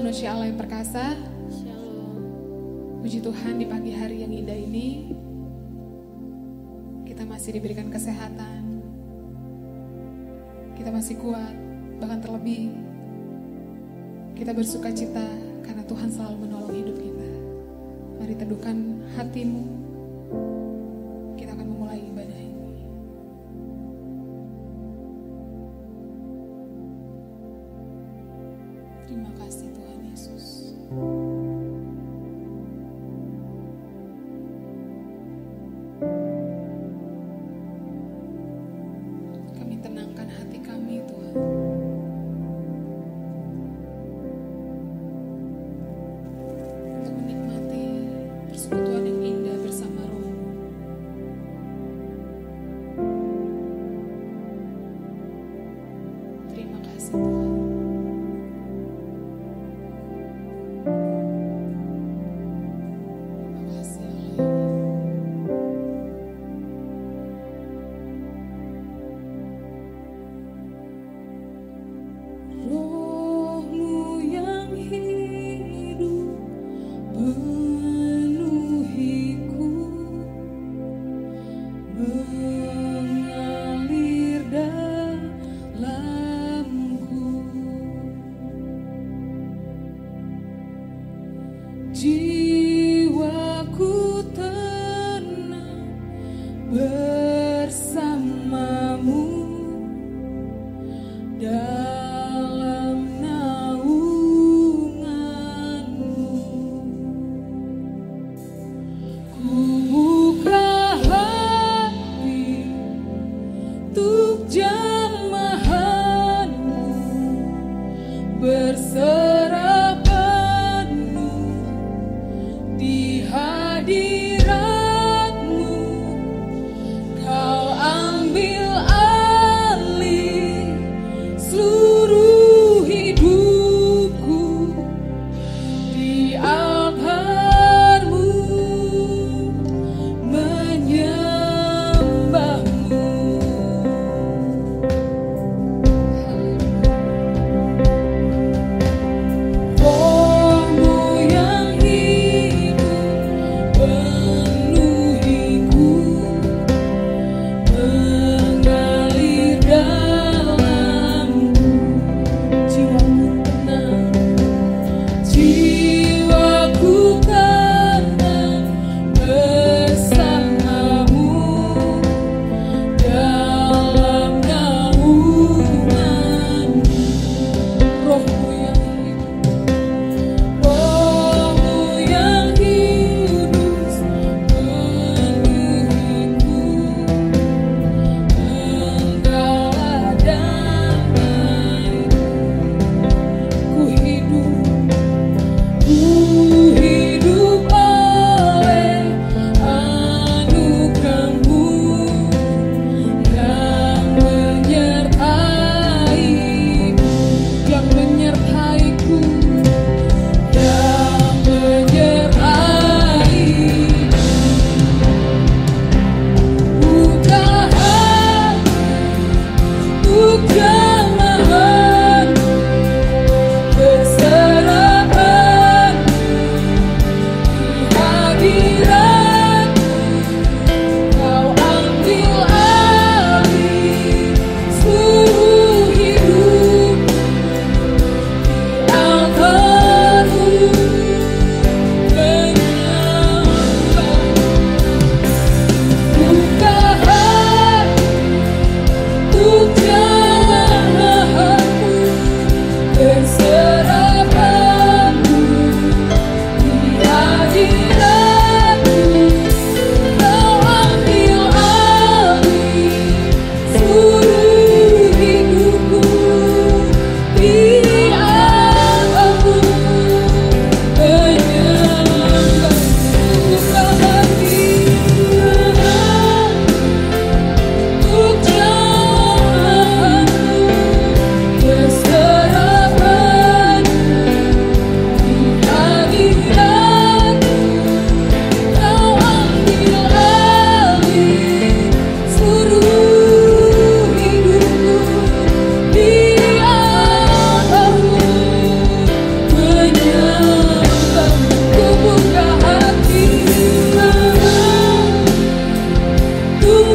manusia Allah yang perkasa. Shalom. Puji Tuhan di pagi hari yang indah ini kita masih diberikan kesehatan. Kita masih kuat, bahkan terlebih kita bersuka cita karena Tuhan selalu menolong hidup kita. Mari teduhkan hatimu. Kita akan memulai ibadah ini. Terima kasih Tuhan Yesus. Kami tenangkan hati kami Tuhan. Untuk menikmati persekutuan yang indah bersama Roh. Terima kasih Tuhan. Terima kasih Allah. Roh-Mu yang hidup penuhiku, mengalir dalamku.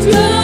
Tuhan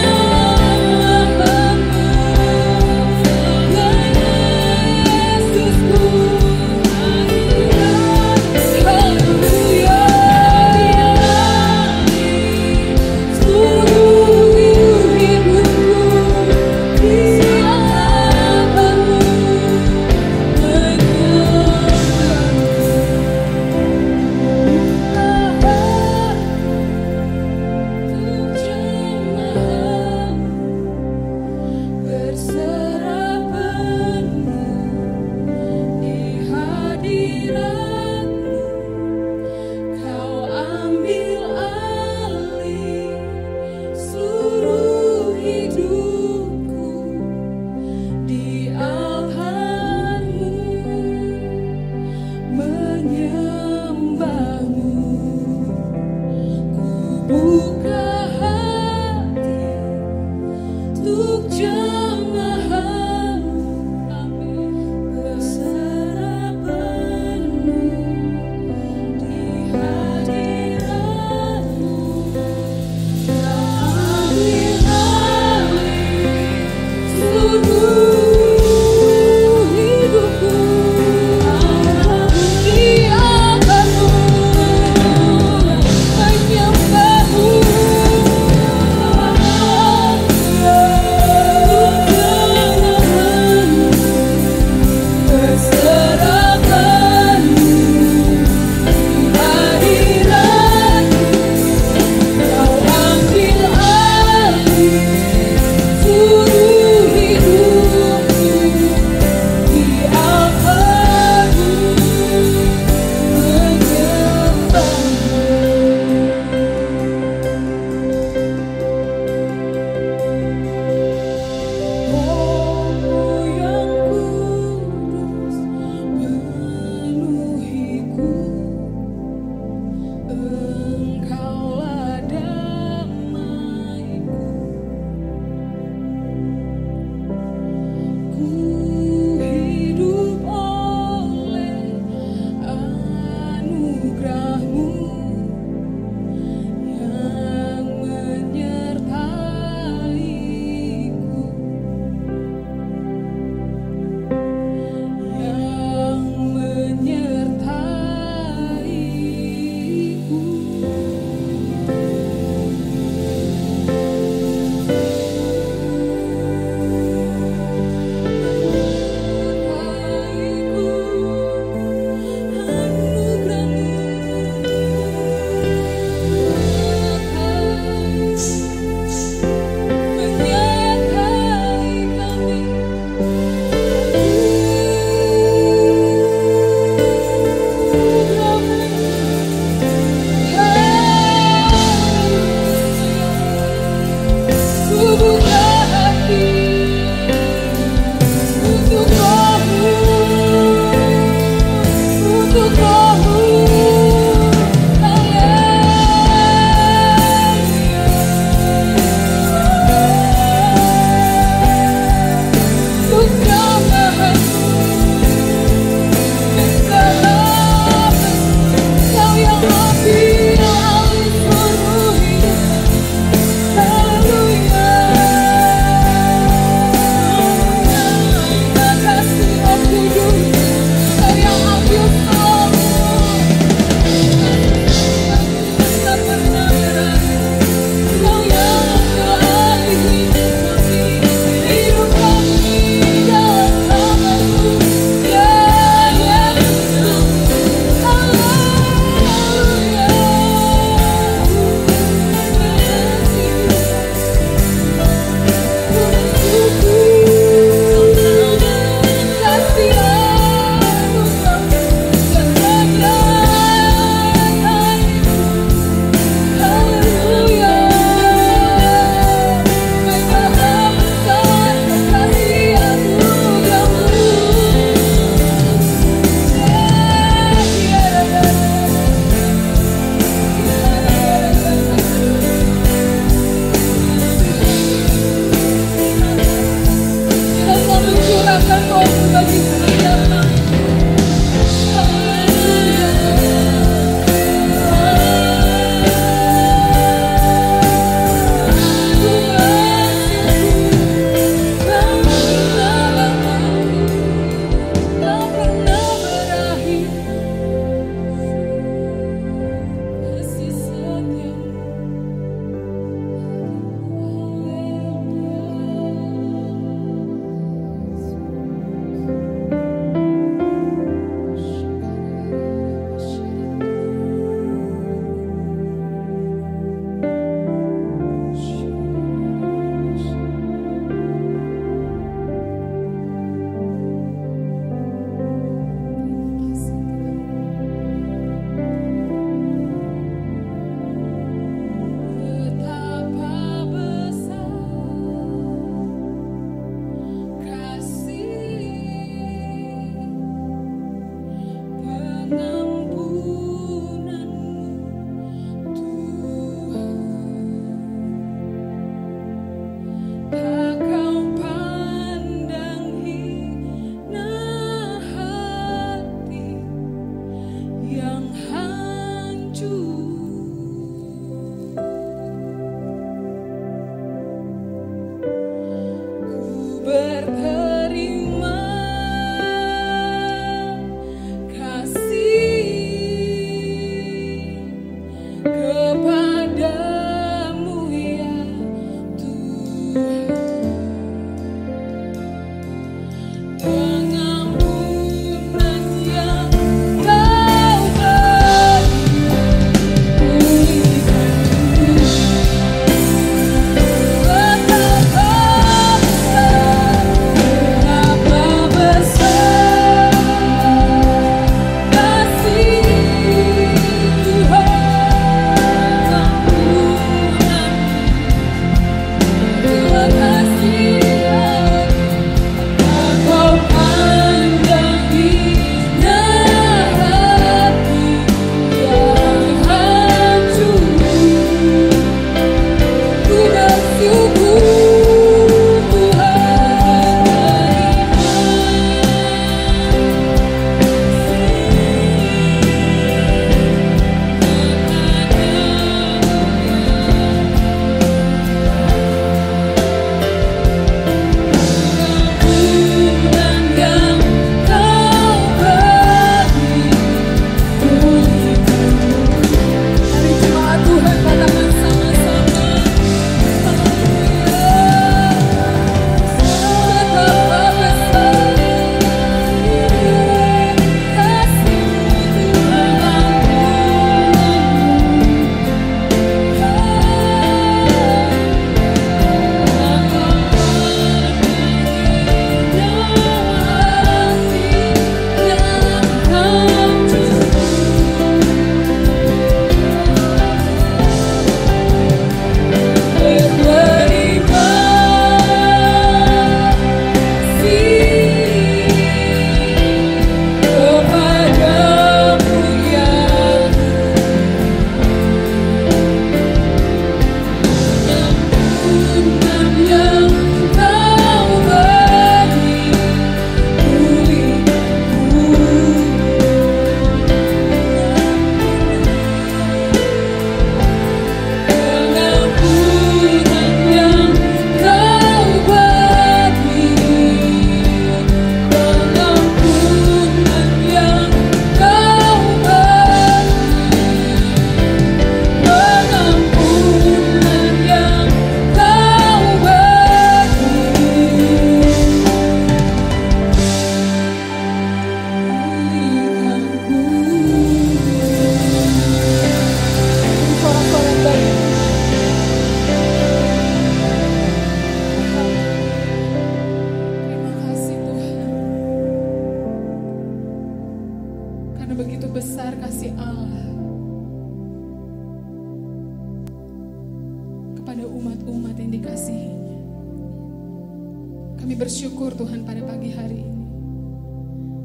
Kami bersyukur Tuhan pada pagi hari ini.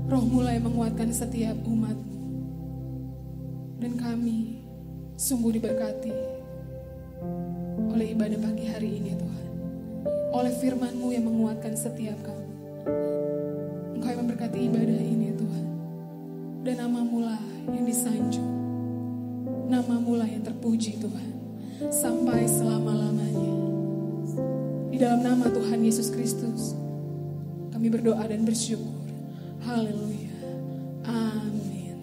Roh mulai menguatkan setiap umat-Mu. Dan kami sungguh diberkati oleh ibadah pagi hari ini Tuhan. Oleh firman-Mu yang menguatkan setiap kami. Engkau yang memberkati ibadah ini Tuhan. Dan nama-Mu lah yang disanjung. Nama-Mu lah yang terpuji Tuhan. Sampai selama-lamanya. Di dalam nama Tuhan Yesus Kristus kami berdoa dan bersyukur. Haleluya. Amin.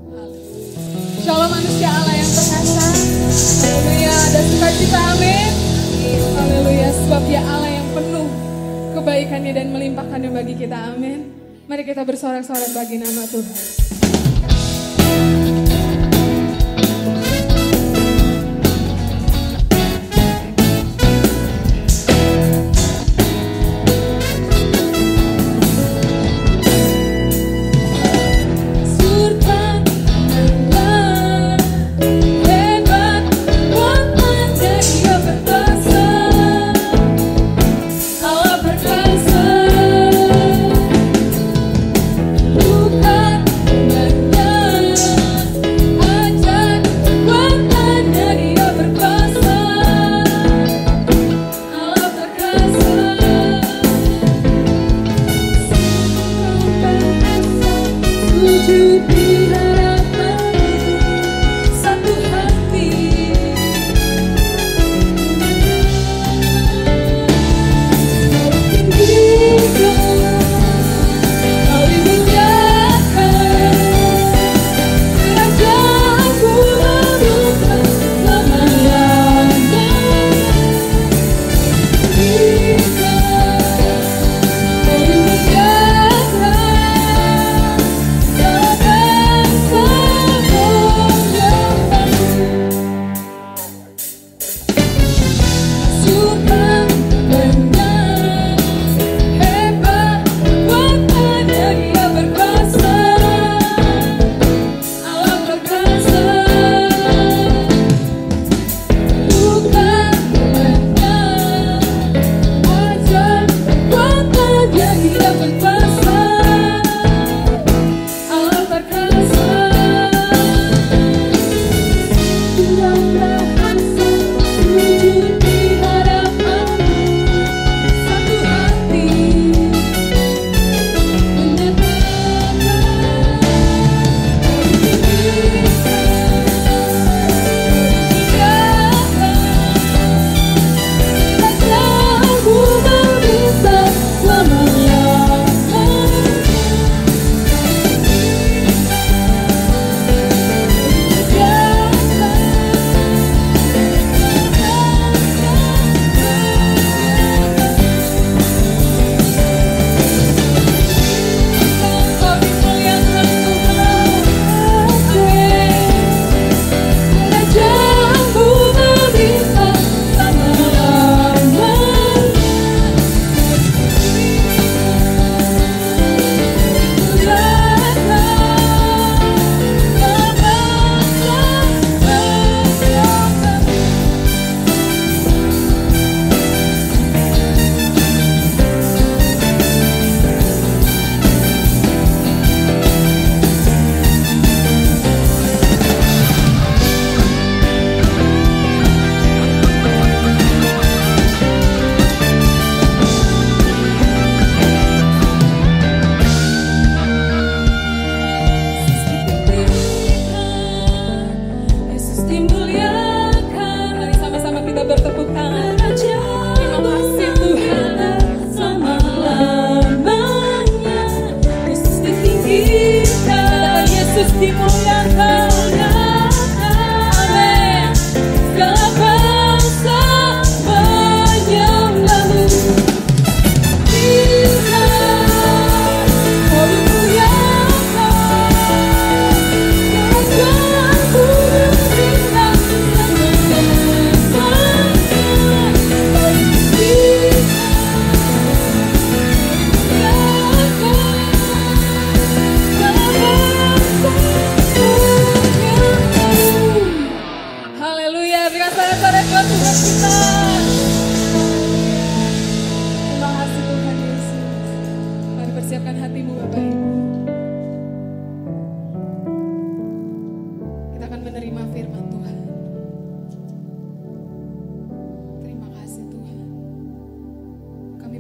Haleluya. Shalom manusia Allah yang perkasa. Haleluya. Ada sukacita, amin. Haleluya. Sebab Dia Allah yang penuh kebaikannya dan melimpahkannya bagi kita, amin. Mari kita bersorak-sorak bagi nama Tuhan. Bukan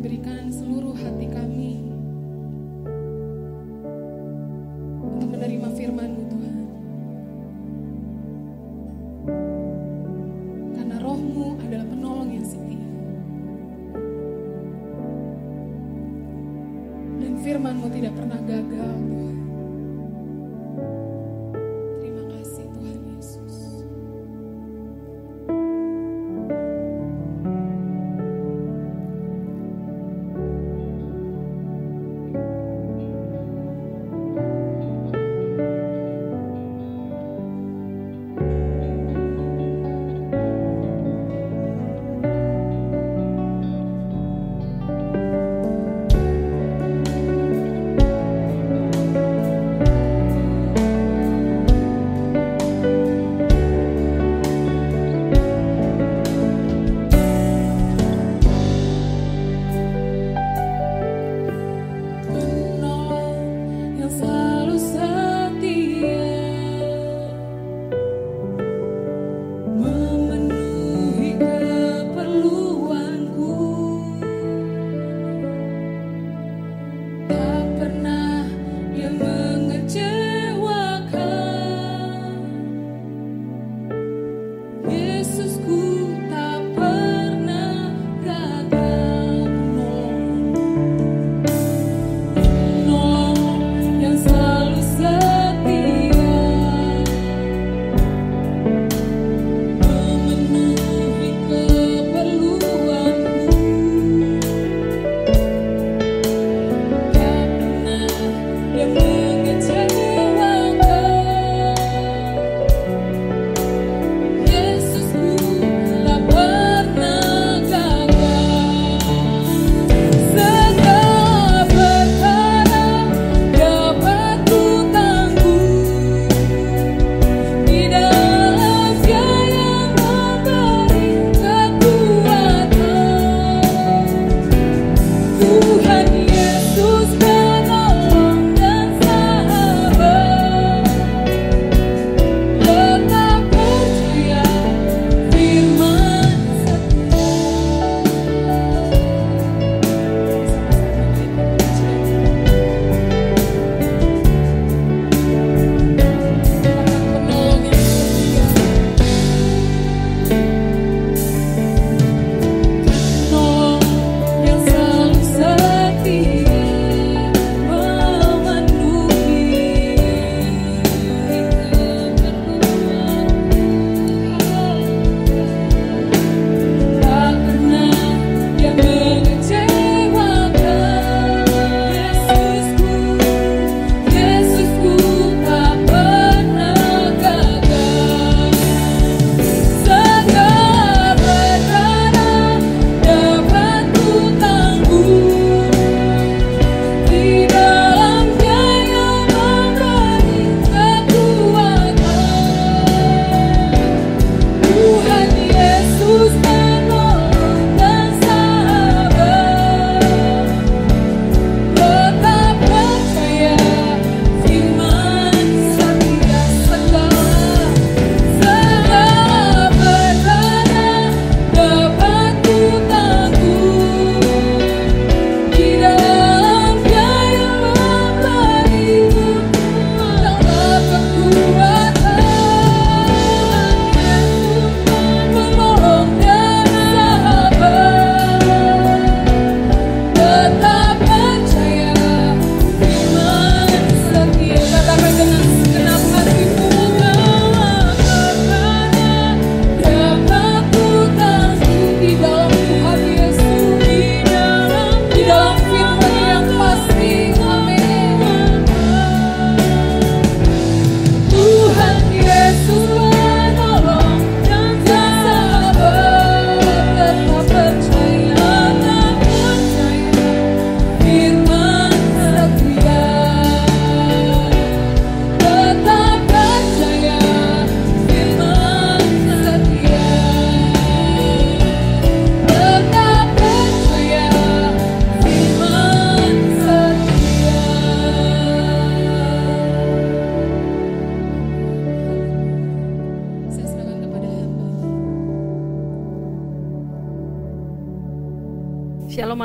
berikan seluruh hati kami untuk menerima firman-Mu Tuhan. Karena Roh-Mu adalah penolong yang setia. Dan firman-Mu tidak pernah gagal Tuhan. Terima kasih Tuhan Yesus.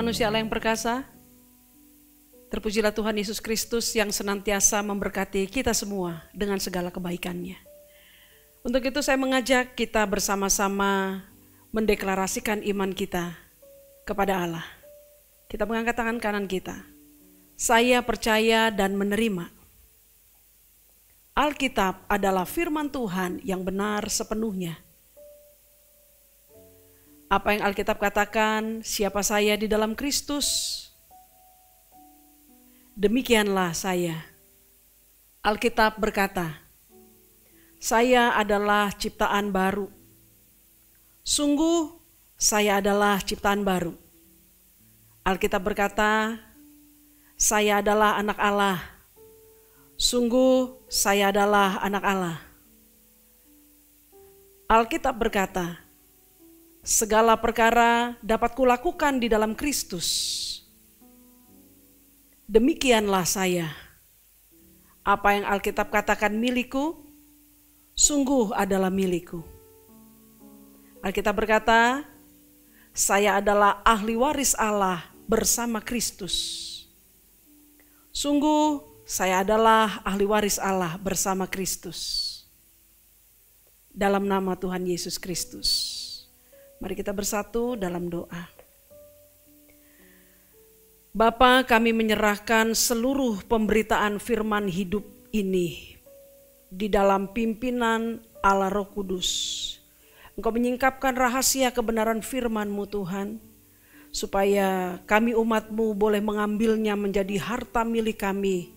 manusia Allah yang perkasa, terpujilah Tuhan Yesus Kristus yang senantiasa memberkati kita semua dengan segala kebaikannya. Untuk itu saya mengajak kita bersama-sama mendeklarasikan iman kita kepada Allah. Kita mengangkat tangan kanan kita. Saya percaya dan menerima Alkitab adalah firman Tuhan yang benar sepenuhnya. Apa yang Alkitab katakan, siapa saya di dalam Kristus, demikianlah saya. Alkitab berkata, saya adalah ciptaan baru. Sungguh, saya adalah ciptaan baru. Alkitab berkata, saya adalah anak Allah. Sungguh, saya adalah anak Allah. Alkitab berkata, segala perkara dapat kulakukan di dalam Kristus. Demikianlah saya. Apa yang Alkitab katakan milikku, sungguh adalah milikku. Alkitab berkata, saya adalah ahli waris Allah bersama Kristus. Sungguh, saya adalah ahli waris Allah bersama Kristus. Dalam nama Tuhan Yesus Kristus. Mari kita bersatu dalam doa. Bapa, kami menyerahkan seluruh pemberitaan firman hidup ini di dalam pimpinan Allah Roh Kudus. Engkau menyingkapkan rahasia kebenaran firman-Mu Tuhan, supaya kami umat-Mu boleh mengambilnya menjadi harta milik kami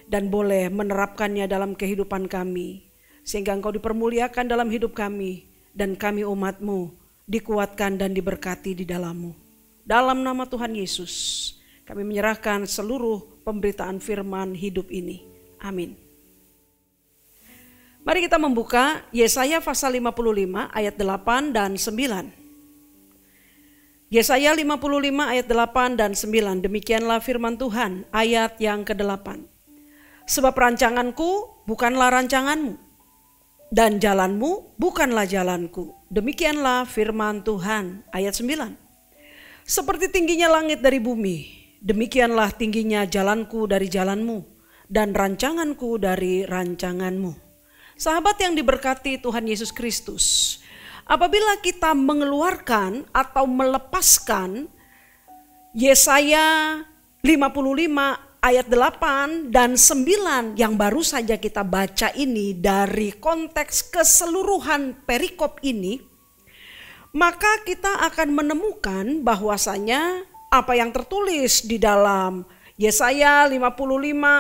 dan boleh menerapkannya dalam kehidupan kami, sehingga Engkau dipermuliakan dalam hidup kami dan kami umat-Mu dikuatkan dan diberkati di dalam-Mu. Dalam nama Tuhan Yesus, kami menyerahkan seluruh pemberitaan firman hidup ini. Amin. Mari kita membuka Yesaya pasal 55 ayat 8 dan 9. Yesaya 55 ayat 8 dan 9. Demikianlah firman Tuhan ayat yang ke-8. Sebab rancanganku bukanlah rancanganmu, dan jalanmu bukanlah jalanku. Demikianlah firman Tuhan ayat 9. Seperti tingginya langit dari bumi, demikianlah tingginya jalanku dari jalanmu, dan rancanganku dari rancanganmu. Sahabat yang diberkati Tuhan Yesus Kristus, apabila kita mengeluarkan atau melepaskan Yesaya 55 ayat 8 dan 9 yang baru saja kita baca ini dari konteks keseluruhan perikop ini, maka kita akan menemukan bahwasanya apa yang tertulis di dalam Yesaya 55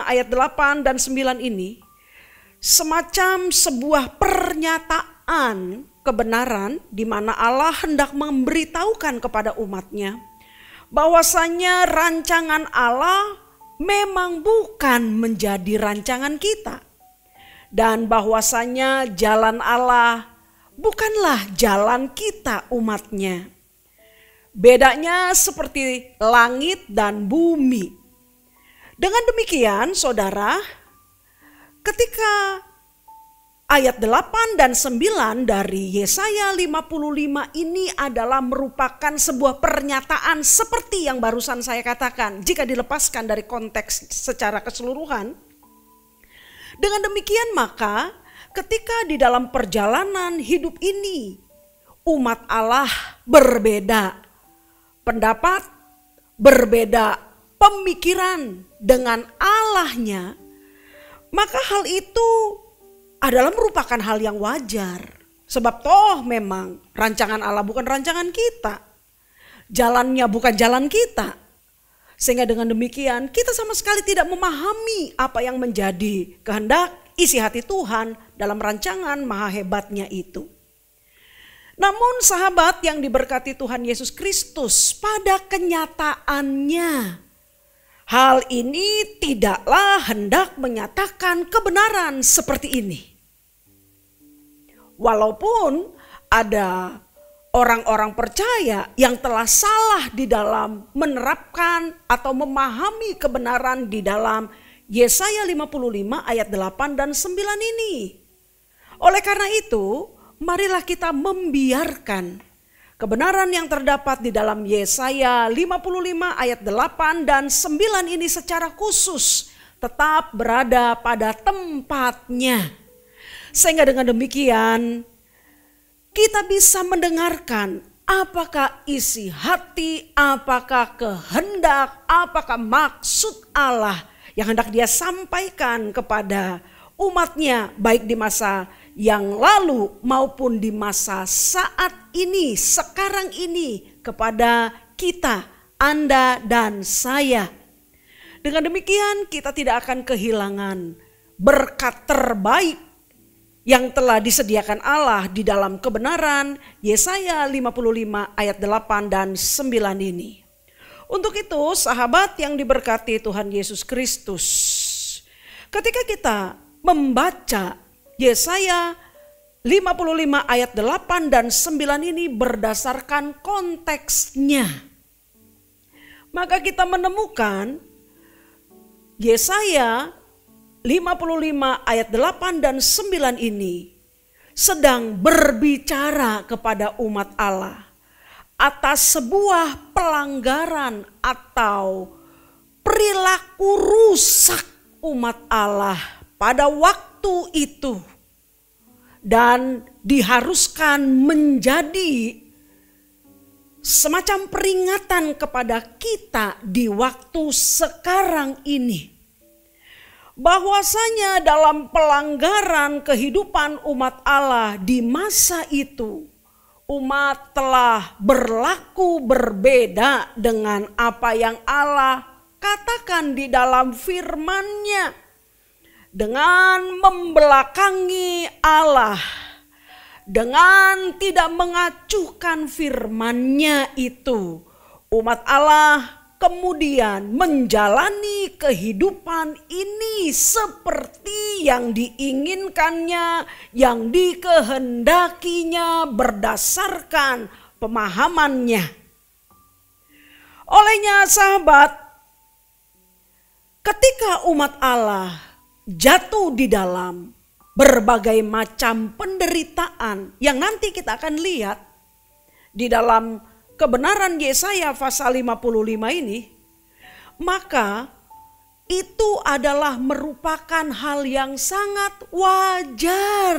ayat 8 dan 9 ini semacam sebuah pernyataan kebenaran di mana Allah hendak memberitahukan kepada umatnya bahwasanya rancangan Allah memang bukan menjadi rancangan kita, dan bahwasanya jalan Allah bukanlah jalan kita umatnya. Bedanya seperti langit dan bumi. Dengan demikian saudara, ketika ayat 8 dan 9 dari Yesaya 55 ini adalah merupakan sebuah pernyataan seperti yang barusan saya katakan. Jika dilepaskan dari konteks secara keseluruhan. Dengan demikian maka ketika di dalam perjalanan hidup ini umat Allah berbeda pendapat, berbeda pemikiran dengan Allahnya, maka hal itu adalah merupakan hal yang wajar. Sebab toh memang rancangan Allah bukan rancangan kita. Jalannya bukan jalan kita. Sehingga dengan demikian kita sama sekali tidak memahami apa yang menjadi kehendak isi hati Tuhan dalam rancangan maha hebatnya itu. Namun sahabat yang diberkati Tuhan Yesus Kristus, pada kenyataannya hal ini tidaklah hendak menyatakan kebenaran seperti ini. Walaupun ada orang-orang percaya yang telah salah di dalam menerapkan atau memahami kebenaran di dalam Yesaya 55 ayat 8 dan 9 ini. Oleh karena itu, marilah kita membiarkan Kebenaran yang terdapat di dalam Yesaya 55 ayat 8 dan 9 ini secara khusus tetap berada pada tempatnya. Sehingga dengan demikian kita bisa mendengarkan apakah isi hati, apakah kehendak, apakah maksud Allah yang hendak Dia sampaikan kepada umatnya baik di masa yang lalu maupun di masa saat ini, sekarang ini kepada kita, Anda dan saya. Dengan demikian kita tidak akan kehilangan berkat terbaik yang telah disediakan Allah di dalam kebenaran Yesaya 55 ayat 8 dan 9 ini. Untuk itu sahabat yang diberkati Tuhan Yesus Kristus, ketika kita membaca Yesaya 55 ayat 8 dan 9 ini berdasarkan konteksnya, maka kita menemukan Yesaya 55 ayat 8 dan 9 ini sedang berbicara kepada umat Allah atas sebuah pelanggaran atau perilaku rusak umat Allah pada waktu itu, dan diharuskan menjadi semacam peringatan kepada kita di waktu sekarang ini. Bahwasanya dalam pelanggaran kehidupan umat Allah di masa itu, umat telah berlaku berbeda dengan apa yang Allah katakan di dalam firman-Nya. Dengan membelakangi Allah, dengan tidak mengacuhkan firman-Nya itu, umat Allah kemudian menjalani kehidupan ini seperti yang diinginkannya, yang dikehendakinya berdasarkan pemahamannya. Olehnya sahabat, ketika umat Allah jatuh di dalam berbagai macam penderitaan yang nanti kita akan lihat di dalam kebenaran Yesaya pasal 55 ini, maka itu adalah merupakan hal yang sangat wajar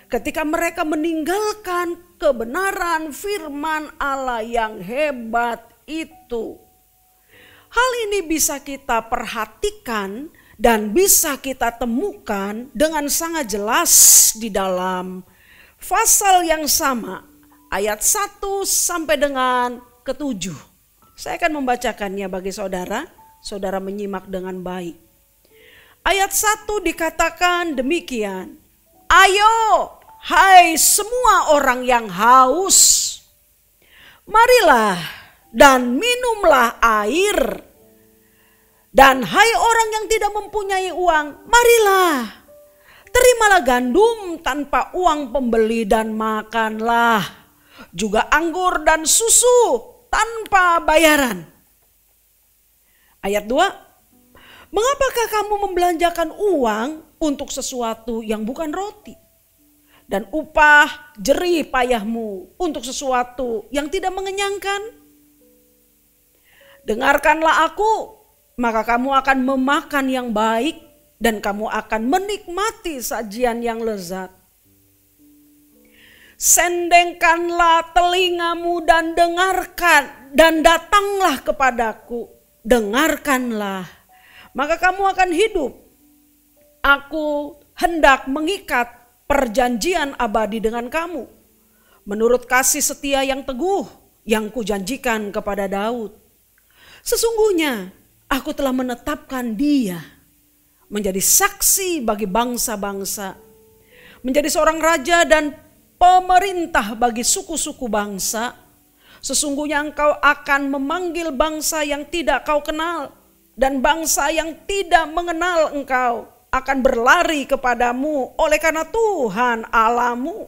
ketika mereka meninggalkan kebenaran firman Allah yang hebat itu. Hal ini bisa kita perhatikan dan bisa kita temukan dengan sangat jelas di dalam pasal yang sama, ayat 1 sampai dengan ke-7. Saya akan membacakannya bagi saudara, saudara menyimak dengan baik. Ayat 1 dikatakan demikian, "Ayo, hai semua orang yang haus, marilah dan minumlah air. Dan hai orang yang tidak mempunyai uang, marilah, terimalah gandum tanpa uang pembeli dan makanlah, juga anggur dan susu tanpa bayaran." Ayat 2, "Mengapakah kamu membelanjakan uang untuk sesuatu yang bukan roti? Dan upah jerih payahmu untuk sesuatu yang tidak mengenyangkan? Dengarkanlah aku, maka kamu akan memakan yang baik dan kamu akan menikmati sajian yang lezat. Sendengkanlah telingamu dan dengarkan, dan datanglah kepadaku, dengarkanlah, maka kamu akan hidup. Aku hendak mengikat perjanjian abadi dengan kamu, menurut kasih setia yang teguh yang kujanjikan kepada Daud. Sesungguhnya aku telah menetapkan dia menjadi saksi bagi bangsa-bangsa, menjadi seorang raja dan pemerintah bagi suku-suku bangsa. Sesungguhnya engkau akan memanggil bangsa yang tidak kau kenal, dan bangsa yang tidak mengenal engkau akan berlari kepadamu oleh karena Tuhan Allahmu,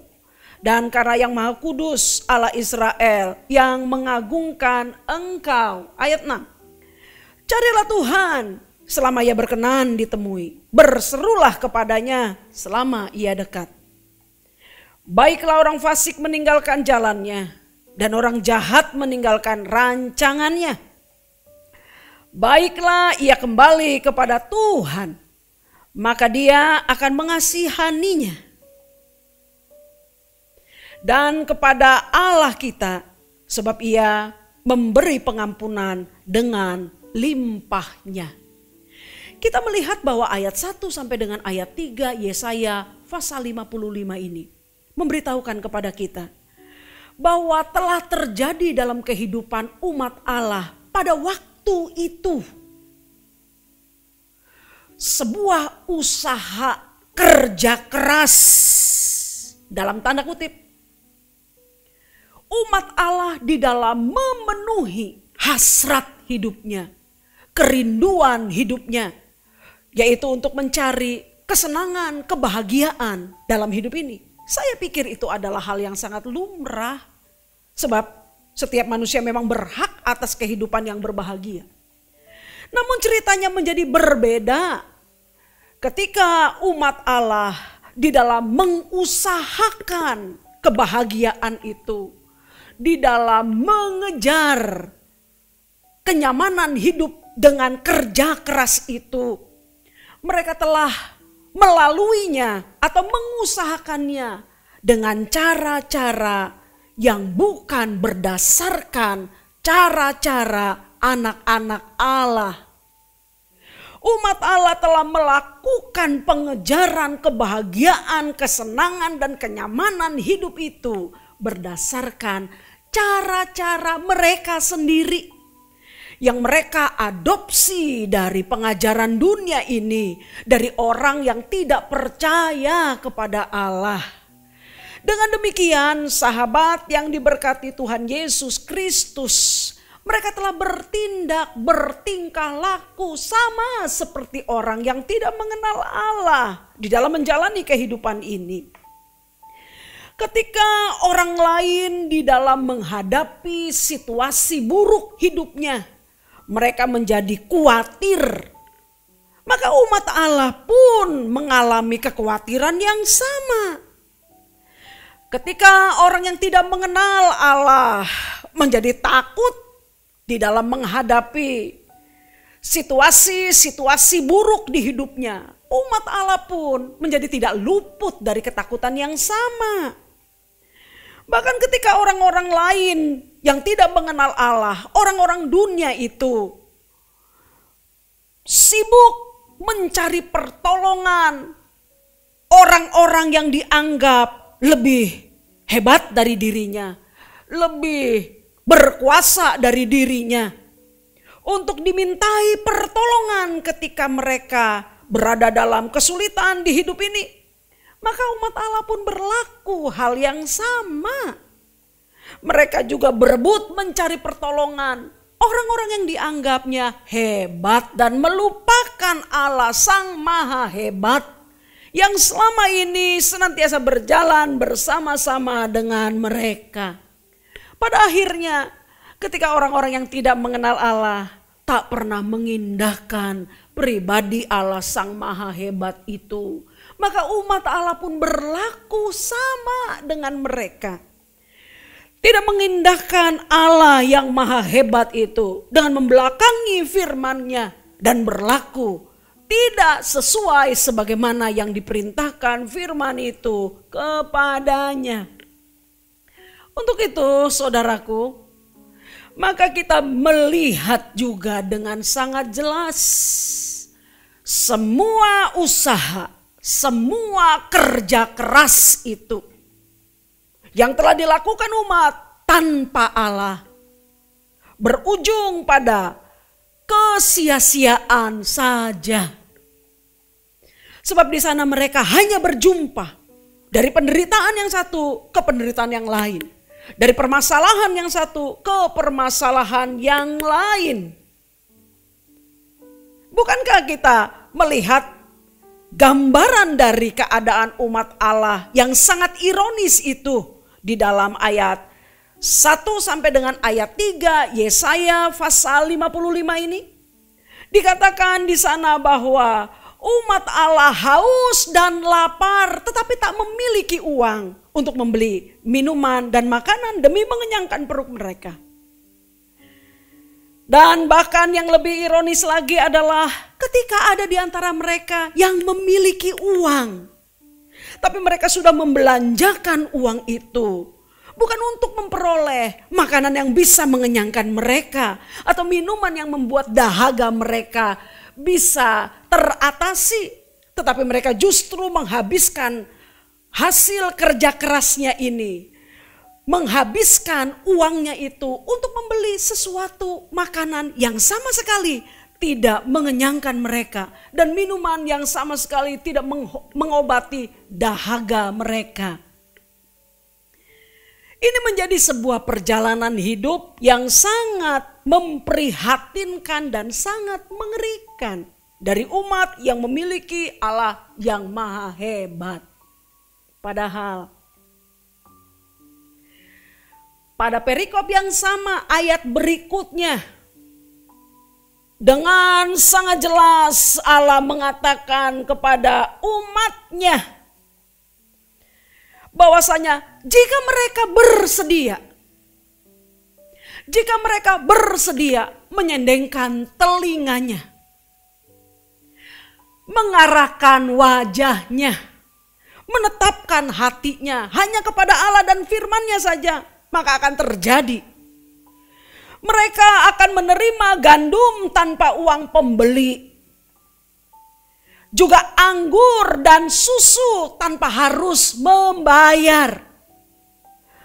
dan karena yang Maha Kudus Allah Israel yang mengagungkan engkau." Ayat 6, "Carilah Tuhan selama ia berkenan ditemui, berserulah kepadanya selama ia dekat. Baiklah orang fasik meninggalkan jalannya, dan orang jahat meninggalkan rancangannya. Baiklah ia kembali kepada Tuhan, maka Dia akan mengasihaninya. Dan kepada Allah kita, sebab Ia memberi pengampunan dengan limpahnya. Kita melihat bahwa ayat 1 sampai dengan ayat 3 Yesaya pasal 55 ini memberitahukan kepada kita bahwa telah terjadi dalam kehidupan umat Allah pada waktu itu sebuah usaha kerja keras, dalam tanda kutip, umat Allah di dalam memenuhi hasrat hidupnya, kerinduan hidupnya, yaitu untuk mencari kesenangan, kebahagiaan dalam hidup ini. Saya pikir itu adalah hal yang sangat lumrah, sebab setiap manusia memang berhak atas kehidupan yang berbahagia. Namun ceritanya menjadi berbeda ketika umat Allah di dalam mengusahakan kebahagiaan itu, di dalam mengejar kenyamanan hidup dengan kerja keras itu, mereka telah melaluinya atau mengusahakannya dengan cara-cara yang bukan berdasarkan cara-cara anak-anak Allah. Umat Allah telah melakukan pengejaran kebahagiaan, kesenangan, dan kenyamanan hidup itu berdasarkan cara-cara mereka sendiri yang mereka adopsi dari pengajaran dunia ini, dari orang yang tidak percaya kepada Allah. Dengan demikian, sahabat yang diberkati Tuhan Yesus Kristus, mereka telah bertingkah laku sama seperti orang yang tidak mengenal Allah di dalam menjalani kehidupan ini. Ketika orang lain di dalam menghadapi situasi buruk hidupnya, mereka menjadi khawatir. Maka umat Allah pun mengalami kekhawatiran yang sama. Ketika orang yang tidak mengenal Allah menjadi takut di dalam menghadapi situasi-situasi buruk di hidupnya, umat Allah pun menjadi tidak luput dari ketakutan yang sama. Bahkan ketika orang-orang lain yang tidak mengenal Allah, orang-orang dunia itu sibuk mencari pertolongan orang-orang yang dianggap lebih hebat dari dirinya, lebih berkuasa dari dirinya, untuk dimintai pertolongan ketika mereka berada dalam kesulitan di hidup ini. Maka umat Allah pun berlaku hal yang sama. Mereka juga berebut mencari pertolongan orang-orang yang dianggapnya hebat dan melupakan Allah Sang Maha Hebat yang selama ini senantiasa berjalan bersama-sama dengan mereka. Pada akhirnya ketika orang-orang yang tidak mengenal Allah tak pernah mengindahkan pribadi Allah Sang Maha Hebat itu, maka umat Allah pun berlaku sama dengan mereka. Tidak mengindahkan Allah yang maha hebat itu dengan membelakangi firman-Nya dan berlaku tidak sesuai sebagaimana yang diperintahkan firman itu kepadanya. Untuk itu saudaraku, maka kita melihat juga dengan sangat jelas semua usaha, semua kerja keras itu yang telah dilakukan umat tanpa Allah berujung pada kesia-siaan saja. Sebab di sana mereka hanya berjumpa dari penderitaan yang satu ke penderitaan yang lain, dari permasalahan yang satu ke permasalahan yang lain. Bukankah kita melihat gambaran dari keadaan umat Allah yang sangat ironis itu di dalam ayat 1 sampai dengan ayat 3 Yesaya pasal 55 ini? Dikatakan di sana bahwa Umat Allah haus dan lapar tetapi tak memiliki uang untuk membeli minuman dan makanan demi mengenyangkan perut mereka. Dan bahkan yang lebih ironis lagi adalah ketika ada di antara mereka yang memiliki uang, tapi mereka sudah membelanjakan uang itu bukan untuk memperoleh makanan yang bisa mengenyangkan mereka atau minuman yang membuat dahaga mereka bisa teratasi, tetapi mereka justru menghabiskan hasil kerja kerasnya ini, menghabiskan uangnya itu untuk membeli sesuatu makanan yang sama sekali tidak mengenyangkan mereka dan minuman yang sama sekali tidak mengobati dahaga mereka. Ini menjadi sebuah perjalanan hidup yang sangat memprihatinkan dan sangat mengerikan dari umat yang memiliki Allah yang maha hebat. Padahal pada perikop yang sama ayat berikutnya dengan sangat jelas Allah mengatakan kepada umatnya bahwasanya jika mereka bersedia menyendengkan telinganya, mengarahkan wajahnya, menetapkan hatinya hanya kepada Allah dan firman-Nya saja, maka akan terjadi. Mereka akan menerima gandum tanpa uang pembeli, juga anggur dan susu tanpa harus membayar.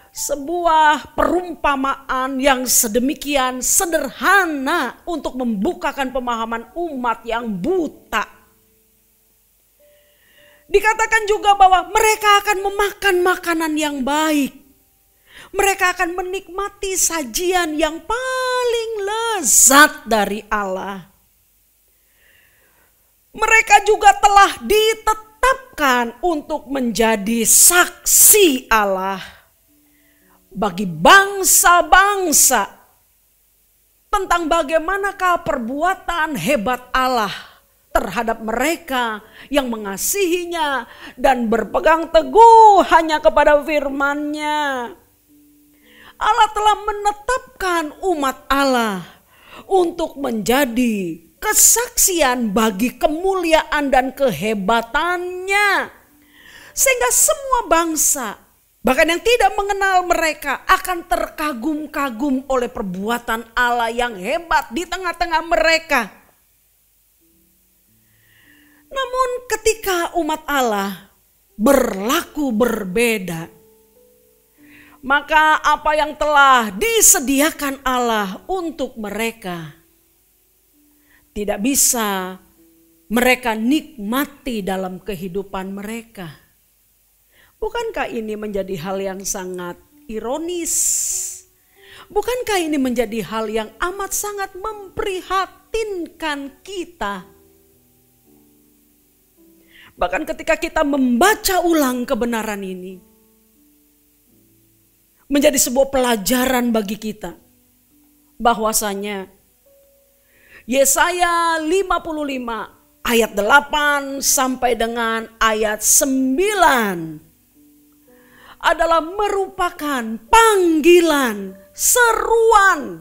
Sebuah perumpamaan yang sedemikian sederhana untuk membukakan pemahaman umat yang buta. Dikatakan juga bahwa mereka akan memakan makanan yang baik. Mereka akan menikmati sajian yang paling lezat dari Allah. Mereka juga telah ditetapkan untuk menjadi saksi Allah bagi bangsa-bangsa tentang bagaimanakah perbuatan hebat Allah terhadap mereka yang mengasihinya dan berpegang teguh hanya kepada firman-Nya. Allah telah menetapkan umat Allah untuk menjadi kesaksian bagi kemuliaan dan kehebatannya. Sehingga semua bangsa, bahkan yang tidak mengenal mereka, akan terkagum-kagum oleh perbuatan Allah yang hebat di tengah-tengah mereka. Namun ketika umat Allah berlaku berbeda, maka apa yang telah disediakan Allah untuk mereka tidak bisa mereka nikmati dalam kehidupan mereka. Bukankah ini menjadi hal yang sangat ironis? Bukankah ini menjadi hal yang amat sangat memprihatinkan kita? Bahkan ketika kita membaca ulang kebenaran ini, menjadi sebuah pelajaran bagi kita bahwasanya Yesaya 55 ayat 8 sampai dengan ayat 9 adalah merupakan panggilan, seruan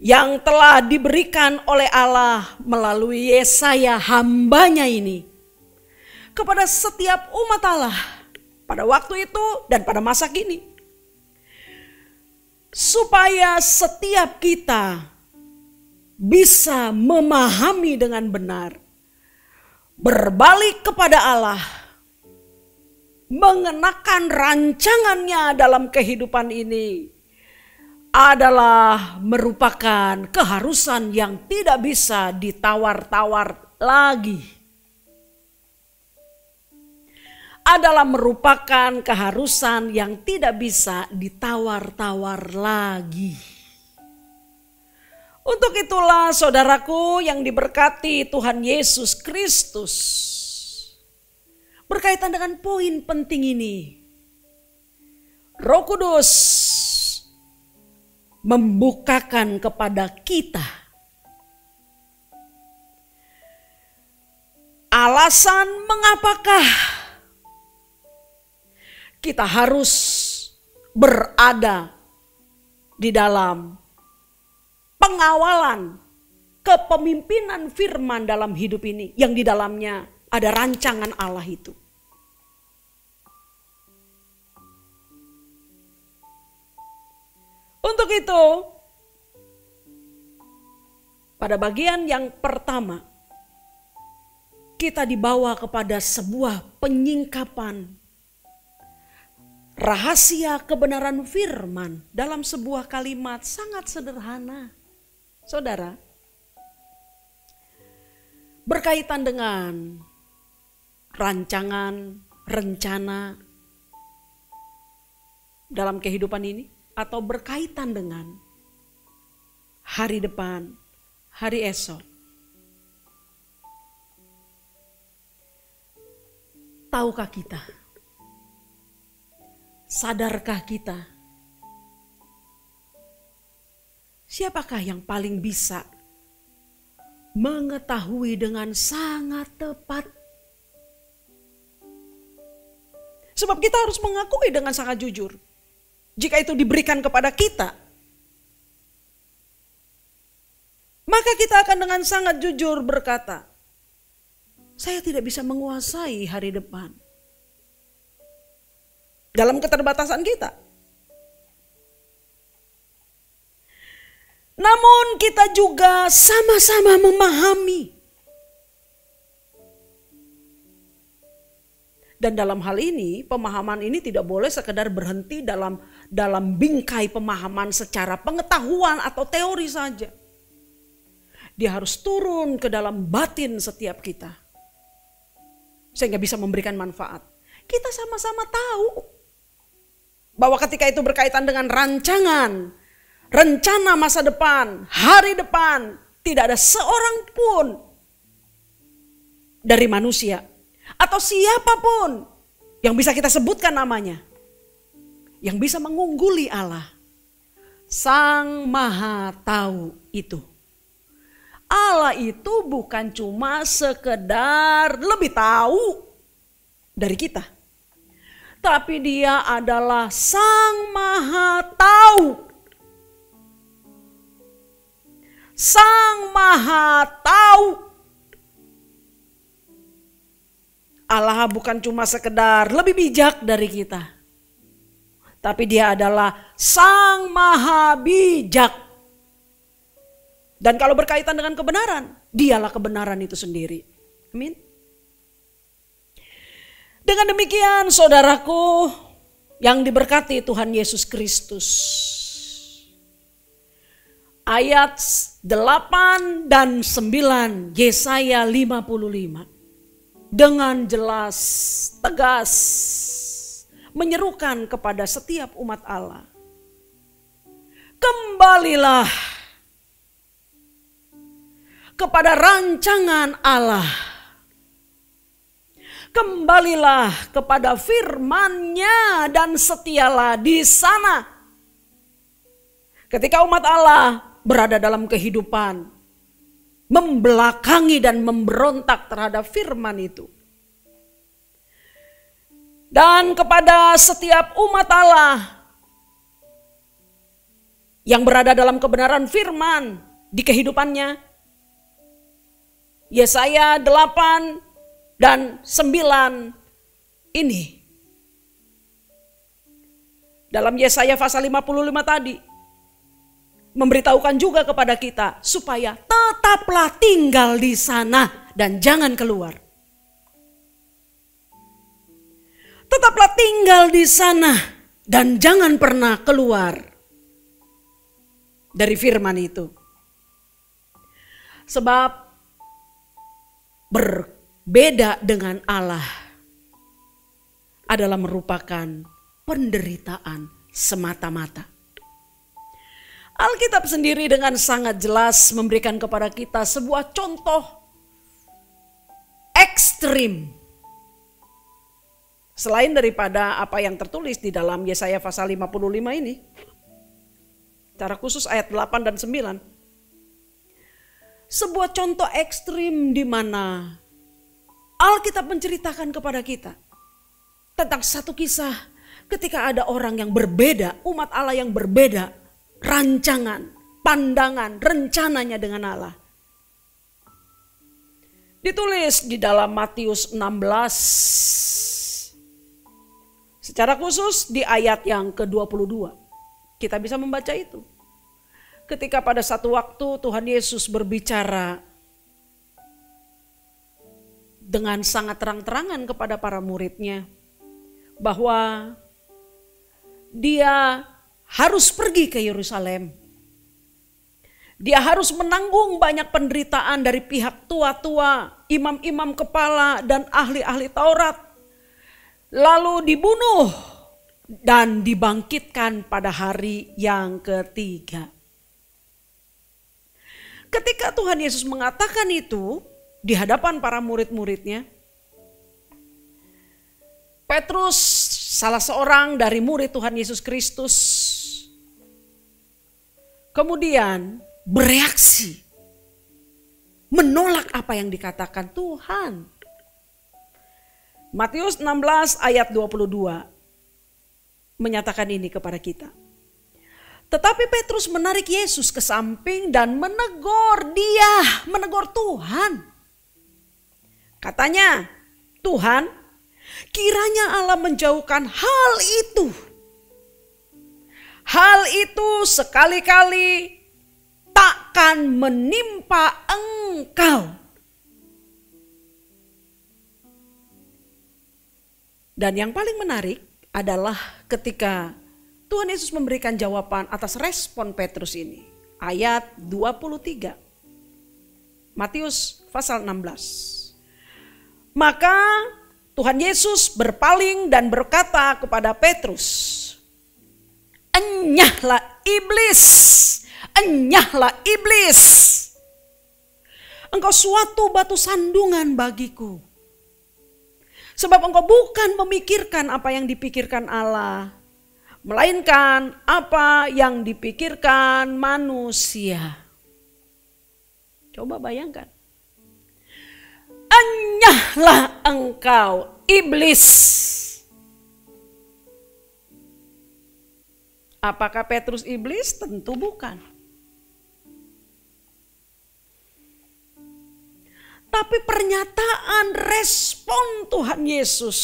yang telah diberikan oleh Allah melalui Yesaya hambanya ini kepada setiap umat Allah pada waktu itu dan pada masa kini, supaya setiap kita bisa memahami dengan benar, berbalik kepada Allah, mengenakan rancangannya dalam kehidupan ini adalah merupakan keharusan yang tidak bisa ditawar-tawar lagi. Adalah merupakan keharusan yang tidak bisa ditawar-tawar lagi. Untuk itulah saudaraku yang diberkati Tuhan Yesus Kristus, berkaitan dengan poin penting ini, Roh Kudus membukakan kepada kita alasan mengapakah kita harus berada di dalam pengawalan kepemimpinan firman dalam hidup ini, yang di dalamnya ada rancangan Allah itu. Untuk itu, pada bagian yang pertama, kita dibawa kepada sebuah penyingkapan rahasia kebenaran firman dalam sebuah kalimat sangat sederhana. Saudara, berkaitan dengan rancangan, rencana dalam kehidupan ini, atau berkaitan dengan hari depan, hari esok. Tahukah kita? Sadarkah kita? Siapakah yang paling bisa mengetahui dengan sangat tepat? Sebab kita harus mengakui dengan sangat jujur. Jika itu diberikan kepada kita, maka kita akan dengan sangat jujur berkata, saya tidak bisa menguasai hari depan. Dalam keterbatasan kita. Namun kita juga sama-sama memahami. Dan dalam hal ini, pemahaman ini tidak boleh sekedar berhenti dalam bingkai pemahaman secara pengetahuan atau teori saja. Dia harus turun ke dalam batin setiap kita. Sehingga bisa memberikan manfaat. Kita sama-sama tahu bahwa ketika itu berkaitan dengan rancangan, rencana masa depan, hari depan, tidak ada seorang pun dari manusia atau siapapun yang bisa kita sebutkan namanya, yang bisa mengungguli Allah. Sang Maha Tahu itu. Allah itu bukan cuma sekedar lebih tahu dari kita. Tapi dia adalah Sang Maha Tahu. Sang Maha Tahu. Allah bukan cuma sekedar lebih bijak dari kita. Tapi dia adalah Sang Maha Bijak. Dan kalau berkaitan dengan kebenaran, dialah kebenaran itu sendiri. Amin. Dengan demikian saudaraku yang diberkati Tuhan Yesus Kristus. Ayat 8 dan 9 Yesaya 55. Dengan jelas, tegas, menyerukan kepada setiap umat Allah. Kembalilah kepada rancangan Allah. Kembalilah kepada firman-Nya dan setialah di sana. Ketika umat Allah berada dalam kehidupan, membelakangi dan memberontak terhadap firman itu. Dan kepada setiap umat Allah yang berada dalam kebenaran firman di kehidupannya, Yesaya 8 dan 9 ini. Dalam Yesaya pasal 55 tadi, memberitahukan juga kepada kita supaya tetaplah tinggal di sana dan jangan keluar. Tetaplah tinggal di sana dan jangan pernah keluar dari firman itu. Sebab berbeda dengan Allah adalah merupakan penderitaan semata-mata. Alkitab sendiri dengan sangat jelas memberikan kepada kita sebuah contoh ekstrim. Selain daripada apa yang tertulis di dalam Yesaya pasal 55 ini. Secara khusus ayat 8 dan 9. Sebuah contoh ekstrim di mana Alkitab menceritakan kepada kita tentang satu kisah ketika ada orang yang berbeda, umat Allah yang berbeda, rancangan, pandangan, rencananya dengan Allah. Ditulis di dalam Matius 16. Secara khusus di ayat yang ke-22. Kita bisa membaca itu. Ketika pada satu waktu Tuhan Yesus berbicara dengan sangat terang-terangan kepada para muridnya bahwa dia harus pergi ke Yerusalem. Dia harus menanggung banyak penderitaan dari pihak tua-tua, imam-imam kepala dan ahli-ahli Taurat. Lalu dibunuh dan dibangkitkan pada hari yang ketiga. Ketika Tuhan Yesus mengatakan itu di hadapan para murid-muridnya, Petrus, salah seorang dari murid Tuhan Yesus Kristus, kemudian bereaksi, menolak apa yang dikatakan Tuhan. Matius 16 ayat 22 menyatakan ini kepada kita. Tetapi Petrus menarik Yesus ke samping dan menegur dia, menegur Tuhan. Katanya, Tuhan, kiranya Allah menjauhkan hal itu. Hal itu sekali-kali takkan menimpa engkau. Dan yang paling menarik adalah ketika Tuhan Yesus memberikan jawaban atas respon Petrus ini. Ayat 23. Matius pasal 16. Maka Tuhan Yesus berpaling dan berkata kepada Petrus, "Enyahlah iblis, enyahlah iblis. Engkau suatu batu sandungan bagiku. Sebab engkau bukan memikirkan apa yang dipikirkan Allah, melainkan apa yang dipikirkan manusia." Coba bayangkan. Enyahlah engkau iblis. Apakah Petrus iblis? Tentu bukan. Tapi pernyataan respon Tuhan Yesus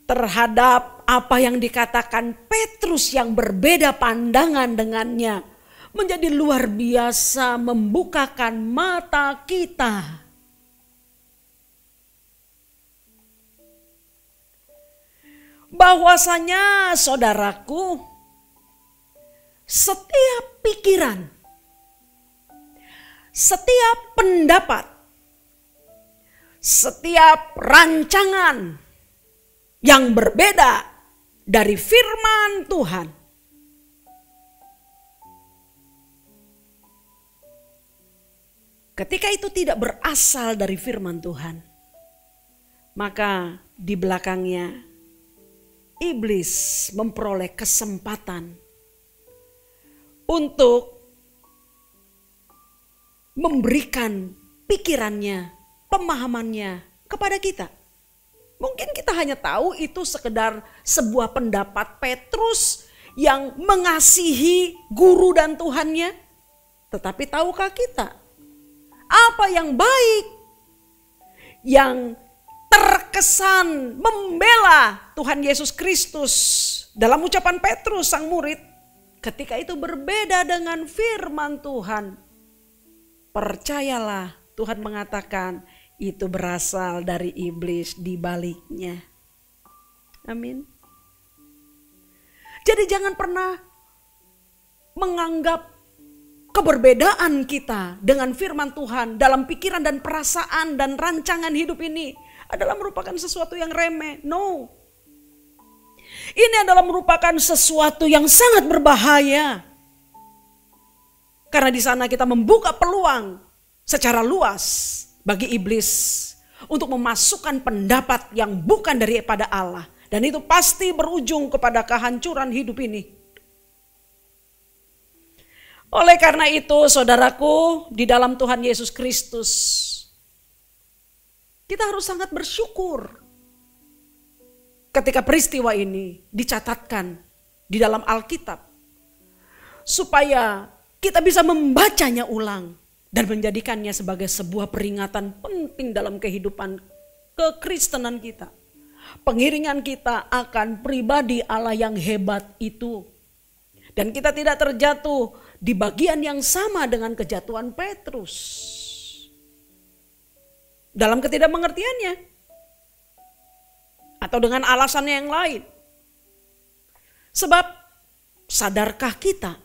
terhadap apa yang dikatakan Petrus yang berbeda pandangan dengannya menjadi luar biasa, membukakan mata kita. Bahwasanya saudaraku, setiap pikiran, setiap pendapat, setiap rancangan yang berbeda dari firman Tuhan, ketika itu tidak berasal dari firman Tuhan, maka di belakangnya iblis memperoleh kesempatan untuk memberikan pikirannya, pemahamannya kepada kita. Mungkin kita hanya tahu itu sekedar sebuah pendapat Petrus yang mengasihi guru dan Tuhannya. Tetapi tahukah kita apa yang baik, yang terkesan membela Tuhan Yesus Kristus dalam ucapan Petrus sang murid ketika itu berbeda dengan firman Tuhan? Percayalah, Tuhan mengatakan itu berasal dari iblis di baliknya. Amin. Jadi jangan pernah menganggap keberbedaan kita dengan firman Tuhan dalam pikiran dan perasaan dan rancangan hidup ini adalah merupakan sesuatu yang remeh. No. Ini adalah merupakan sesuatu yang sangat berbahaya. Karena di sana kita membuka peluang secara luas bagi iblis untuk memasukkan pendapat yang bukan daripada Allah. Dan itu pasti berujung kepada kehancuran hidup ini. Oleh karena itu saudaraku, di dalam Tuhan Yesus Kristus, Kita harus sangat bersyukur ketika peristiwa ini dicatatkan di dalam Alkitab, supaya kita bisa membacanya ulang dan menjadikannya sebagai sebuah peringatan penting dalam kehidupan kekristenan kita. Pengiringan kita akan pribadi Allah yang hebat itu. Dan kita tidak terjatuh di bagian yang sama dengan kejatuhan Petrus. Dalam ketidakmengertiannya. Atau dengan alasannya yang lain. Sebab sadarkah kita?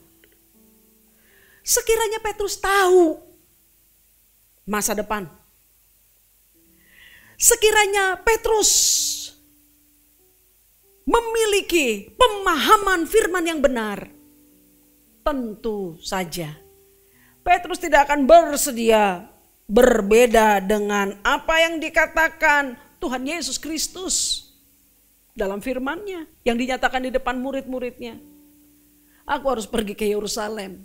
Sekiranya Petrus tahu masa depan. Sekiranya Petrus memiliki pemahaman firman yang benar. Tentu saja Petrus tidak akan bersedia berbeda dengan apa yang dikatakan Tuhan Yesus Kristus dalam firman-Nya yang dinyatakan di depan murid-muridnya. Aku harus pergi ke Yerusalem.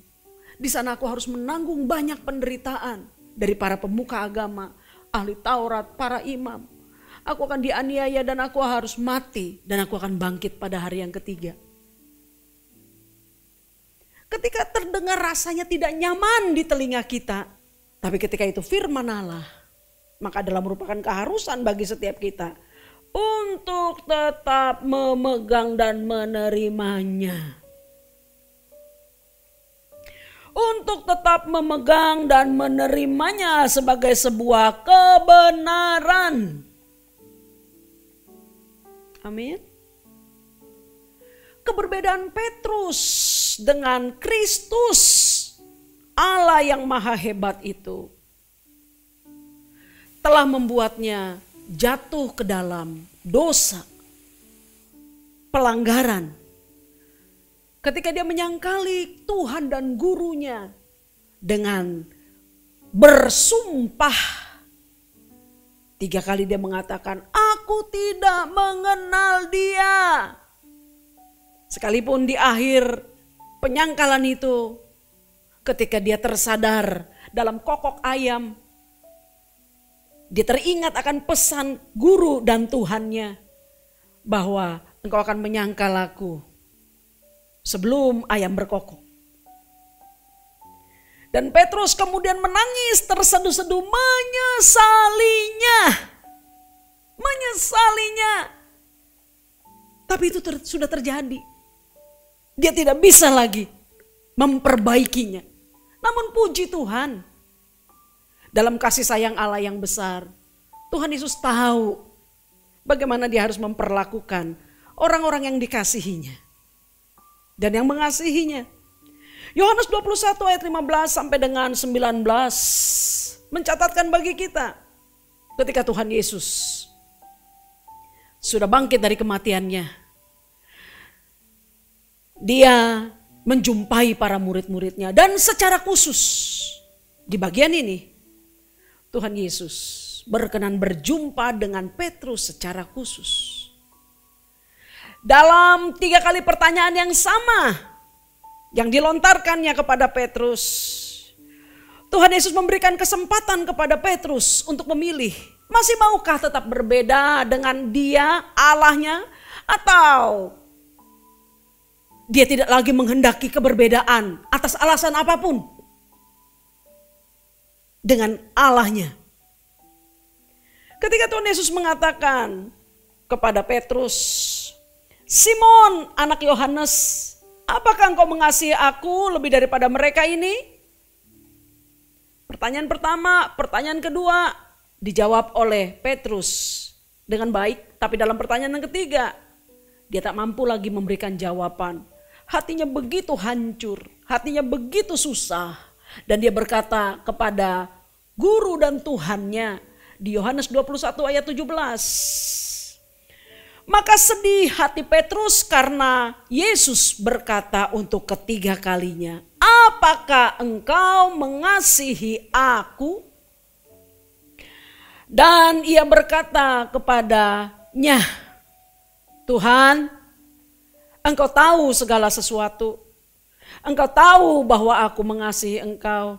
Di sana aku harus menanggung banyak penderitaan dari para pemuka agama, ahli Taurat, para imam. Aku akan dianiaya dan aku harus mati dan aku akan bangkit pada hari yang ketiga. Ketika terdengar rasanya tidak nyaman di telinga kita, tapi ketika itu firman Allah, maka adalah merupakan keharusan bagi setiap kita untuk tetap memegang dan menerimanya. Untuk tetap memegang dan menerimanya sebagai sebuah kebenaran. Amin. Keberbedaan Petrus dengan Kristus, Allah yang maha hebat itu, telah membuatnya jatuh ke dalam dosa, pelanggaran. Ketika dia menyangkali Tuhan dan gurunya dengan bersumpah. 3 kali dia mengatakan, aku tidak mengenal dia. Sekalipun di akhir penyangkalan itu, ketika dia tersadar dalam kokok ayam, dia teringat akan pesan guru dan Tuhannya, bahwa engkau akan menyangkal aku sebelum ayam berkokok. Dan Petrus kemudian menangis terseduh-seduh menyesalinya. Tapi itu sudah terjadi. Dia tidak bisa lagi memperbaikinya. Namun puji Tuhan, dalam kasih sayang Allah yang besar, Tuhan Yesus tahu bagaimana dia harus memperlakukan orang-orang yang dikasihinya dan yang mengasihinya. Yohanes 21 ayat 15 sampai dengan 19 mencatatkan bagi kita ketika Tuhan Yesus sudah bangkit dari kematiannya, dia menjumpai para murid-muridnya, dan secara khusus di bagian ini Tuhan Yesus berkenan berjumpa dengan Petrus secara khusus. Dalam 3 kali pertanyaan yang sama yang dilontarkannya kepada Petrus, Tuhan Yesus memberikan kesempatan kepada Petrus untuk memilih. Masih maukah tetap berbeda dengan dia, Allahnya, atau dia tidak lagi menghendaki keberbedaan atas alasan apapun dengan Allahnya. Ketika Tuhan Yesus mengatakan kepada Petrus, Simon anak Yohanes, apakah engkau mengasihi aku lebih daripada mereka ini? Pertanyaan pertama, pertanyaan kedua dijawab oleh Petrus dengan baik. Tapi dalam pertanyaan yang ketiga, dia tak mampu lagi memberikan jawaban. Hatinya begitu hancur, hatinya begitu susah. Dan dia berkata kepada guru dan Tuhannya di Yohanes 21 ayat 17. Maka sedih hati Petrus karena Yesus berkata untuk ketiga kalinya, apakah engkau mengasihi aku? Dan ia berkata kepadanya, Tuhan, engkau tahu segala sesuatu. Engkau tahu bahwa aku mengasihi engkau.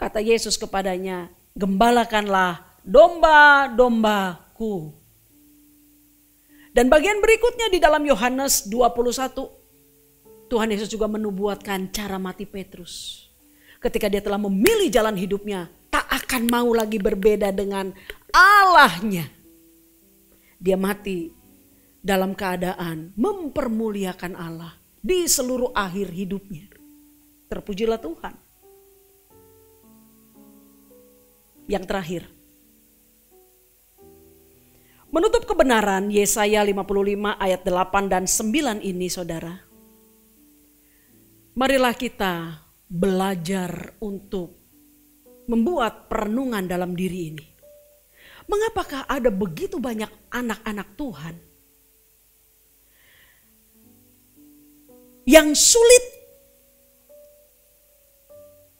Kata Yesus kepadanya, gembalakanlah domba-dombaku. Dan bagian berikutnya di dalam Yohanes 21, Tuhan Yesus juga menubuatkan cara mati Petrus. Ketika dia telah memilih jalan hidupnya, tak akan mau lagi berbeda dengan Allahnya. Dia mati dalam keadaan mempermuliakan Allah di seluruh akhir hidupnya. Terpujilah Tuhan. Yang terakhir, menutup kebenaran Yesaya 55 ayat 8 dan 9 ini saudara. Marilah kita belajar untuk membuat perenungan dalam diri ini. Mengapakah ada begitu banyak anak-anak Tuhan yang sulit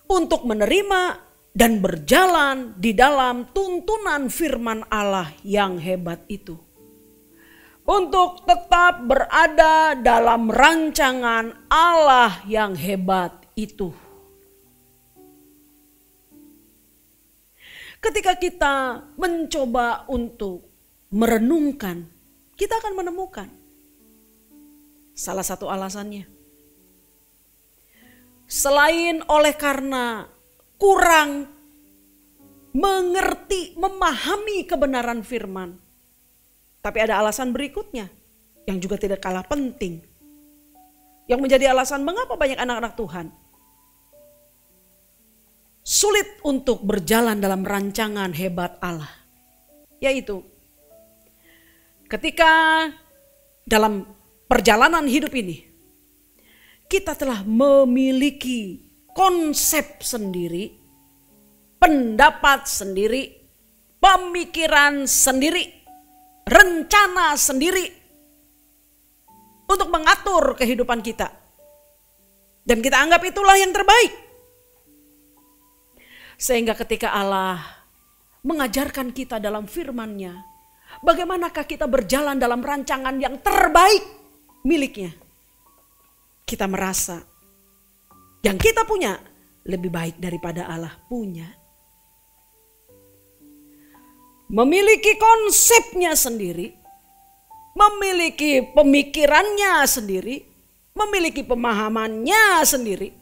untuk menerima dan berjalan di dalam tuntunan firman Allah yang hebat itu. Untuk tetap berada dalam rancangan Allah yang hebat itu. Ketika kita mencoba untuk merenungkan, kita akan menemukan salah satu alasannya. Selain oleh karena kurang mengerti, memahami kebenaran firman. Tapi ada alasan berikutnya yang juga tidak kalah penting. Yang menjadi alasan mengapa banyak anak-anak Tuhan sulit untuk berjalan dalam rancangan hebat Allah. Yaitu ketika dalam perjalanan hidup ini kita telah memiliki konsep sendiri, pendapat sendiri, pemikiran sendiri, rencana sendiri untuk mengatur kehidupan kita. Dan kita anggap itulah yang terbaik. Sehingga ketika Allah mengajarkan kita dalam firman-Nya, bagaimanakah kita berjalan dalam rancangan yang terbaik miliknya. Kita merasa yang kita punya lebih baik daripada Allah punya. Memiliki konsepnya sendiri, memiliki pemikirannya sendiri, memiliki pemahamannya sendiri.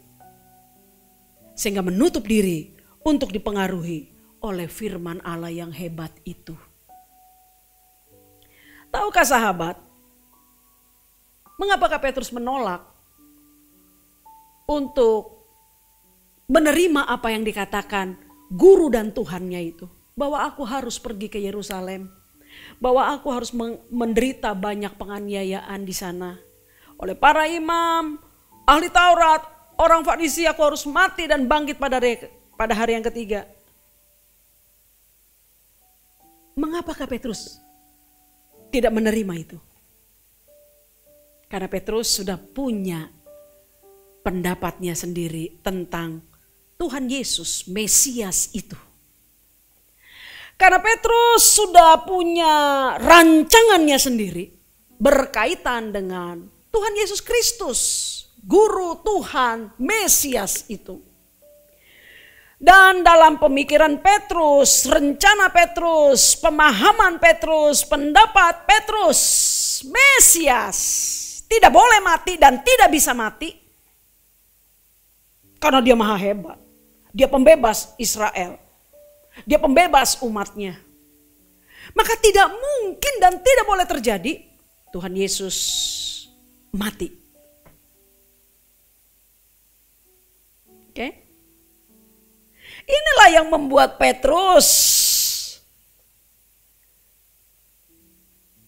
Sehingga menutup diri untuk dipengaruhi oleh firman Allah yang hebat itu. Tahukah sahabat, mengapakah Petrus menolak untuk menerima apa yang dikatakan guru dan Tuhannya itu? Bahwa aku harus pergi ke Yerusalem, bahwa aku harus menderita banyak penganiayaan di sana oleh para imam, ahli Taurat, orang Farisi. Aku harus mati dan bangkit pada hari yang ketiga. Mengapakah Petrus tidak menerima itu? Karena Petrus sudah punya pendapatnya sendiri tentang Tuhan Yesus, Mesias itu. Karena Petrus sudah punya rancangannya sendiri berkaitan dengan Tuhan Yesus Kristus, Guru Tuhan, Mesias itu. Dan dalam pemikiran Petrus, rencana Petrus, pemahaman Petrus, pendapat Petrus, Mesias tidak boleh mati dan tidak bisa mati. Karena dia maha hebat. Dia pembebas Israel. Dia pembebas umatnya. Maka tidak mungkin dan tidak boleh terjadi Tuhan Yesus mati. Oke? Inilah yang membuat Petrus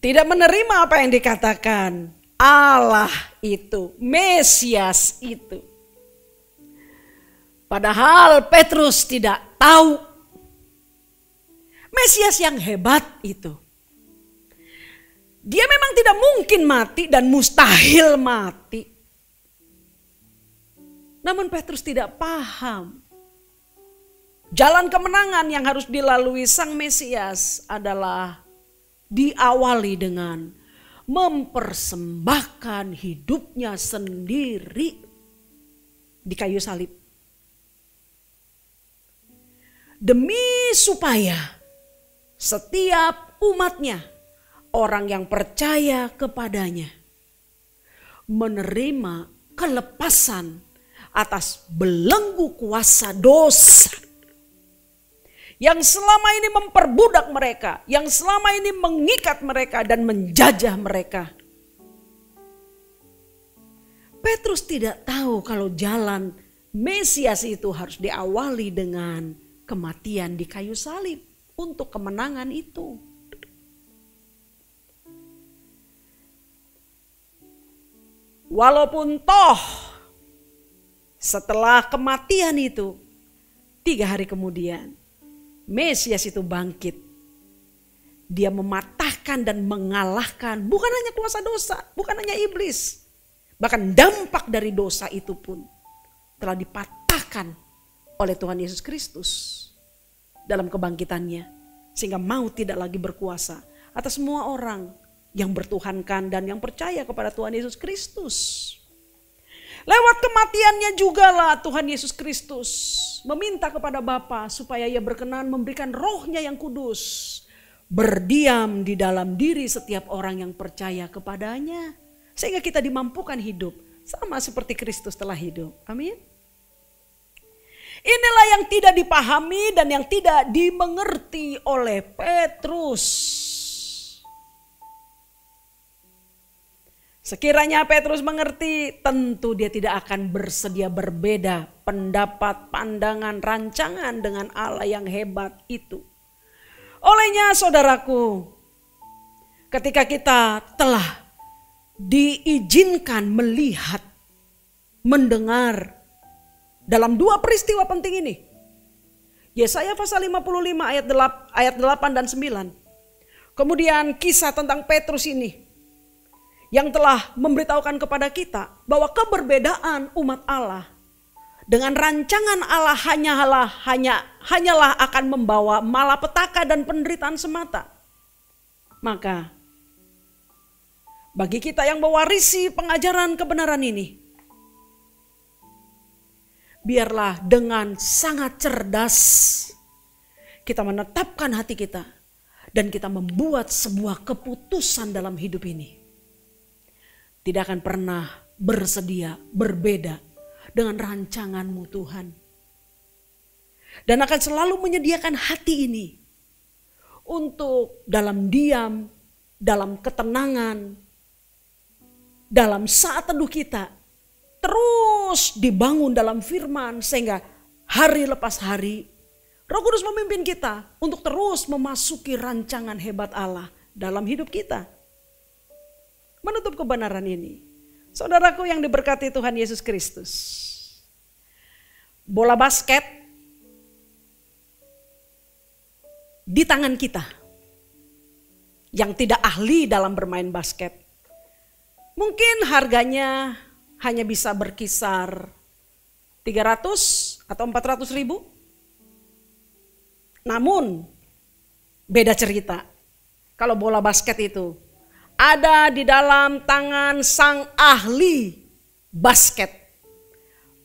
tidak menerima apa yang dikatakan Allah itu, Mesias itu. Padahal Petrus tidak tahu Mesias yang hebat itu. Dia memang tidak mungkin mati dan mustahil mati. Namun Petrus tidak paham. Jalan kemenangan yang harus dilalui sang Mesias adalah diawali dengan mempersembahkan hidupnya sendiri di kayu salib. Demi supaya setiap umatnya, orang yang percaya kepadanya, menerima kelepasan atas belenggu kuasa dosa yang selama ini memperbudak mereka, yang selama ini mengikat mereka dan menjajah mereka. Petrus tidak tahu kalau jalan Mesias itu harus diawali dengan kematian di kayu salib untuk kemenangan itu. Walaupun toh setelah kematian itu 3 hari kemudian Mesias itu bangkit. Dia mematahkan dan mengalahkan bukan hanya kuasa dosa, bukan hanya iblis. Bahkan dampak dari dosa itu pun telah dipatahkan oleh Tuhan Yesus Kristus dalam kebangkitannya. Sehingga maut tidak lagi berkuasa atas semua orang yang bertuhankan dan yang percaya kepada Tuhan Yesus Kristus. Lewat kematiannya jugalah Tuhan Yesus Kristus meminta kepada Bapa supaya ia berkenan memberikan rohnya yang kudus berdiam di dalam diri setiap orang yang percaya kepadanya. Sehingga kita dimampukan hidup sama seperti Kristus telah hidup. Amin. Inilah yang tidak dipahami dan yang tidak dimengerti oleh Petrus. Sekiranya Petrus mengerti, tentu dia tidak akan bersedia berbeda pendapat, pandangan, rancangan dengan Allah yang hebat itu. Olehnya saudaraku, ketika kita telah diizinkan melihat, mendengar dalam 2 peristiwa penting ini. Yesaya pasal 55 ayat 8 dan 9. Kemudian kisah tentang Petrus ini yang telah memberitahukan kepada kita bahwa keberbedaan umat Allah dengan rancangan Allah hanyalah akan membawa malapetaka dan penderitaan semata. Maka bagi kita yang mewarisi pengajaran kebenaran ini, biarlah dengan sangat cerdas kita menetapkan hati kita dan kita membuat sebuah keputusan dalam hidup ini. Tidak akan pernah bersedia berbeda dengan rancangan-Mu Tuhan. Dan akan selalu menyediakan hati ini untuk dalam diam, dalam ketenangan, dalam saat teduh kita terus dibangun dalam firman sehingga hari lepas hari Roh Kudus memimpin kita untuk terus memasuki rancangan hebat Allah dalam hidup kita. Menutup kebenaran ini, saudaraku yang diberkati Tuhan Yesus Kristus, bola basket di tangan kita yang tidak ahli dalam bermain basket, mungkin harganya hanya bisa berkisar 300 atau 400 ribu. Namun beda cerita kalau bola basket itu ada di dalam tangan sang ahli basket,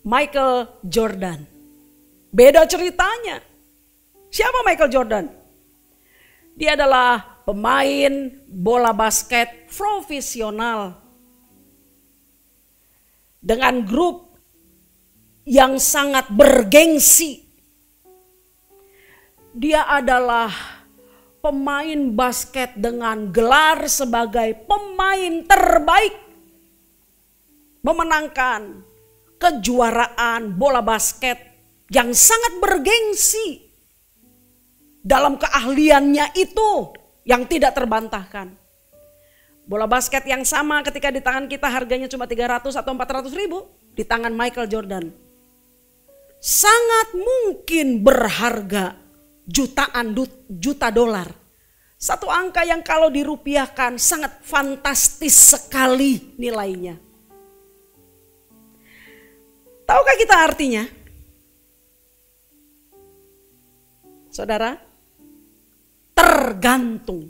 Michael Jordan. Beda ceritanya. Siapa Michael Jordan? Dia adalah pemain bola basket profesional dengan grup yang sangat bergengsi. Dia adalah pemain basket dengan gelar sebagai pemain terbaik, memenangkan kejuaraan bola basket yang sangat bergengsi dalam keahliannya itu yang tidak terbantahkan. Bola basket yang sama ketika di tangan kita harganya cuma 300 atau 400 ribu, di tangan Michael Jordan sangat mungkin berharga juta dolar. Satu angka yang kalau dirupiahkan sangat fantastis sekali nilainya. Tahukah kita artinya? Saudara, tergantung.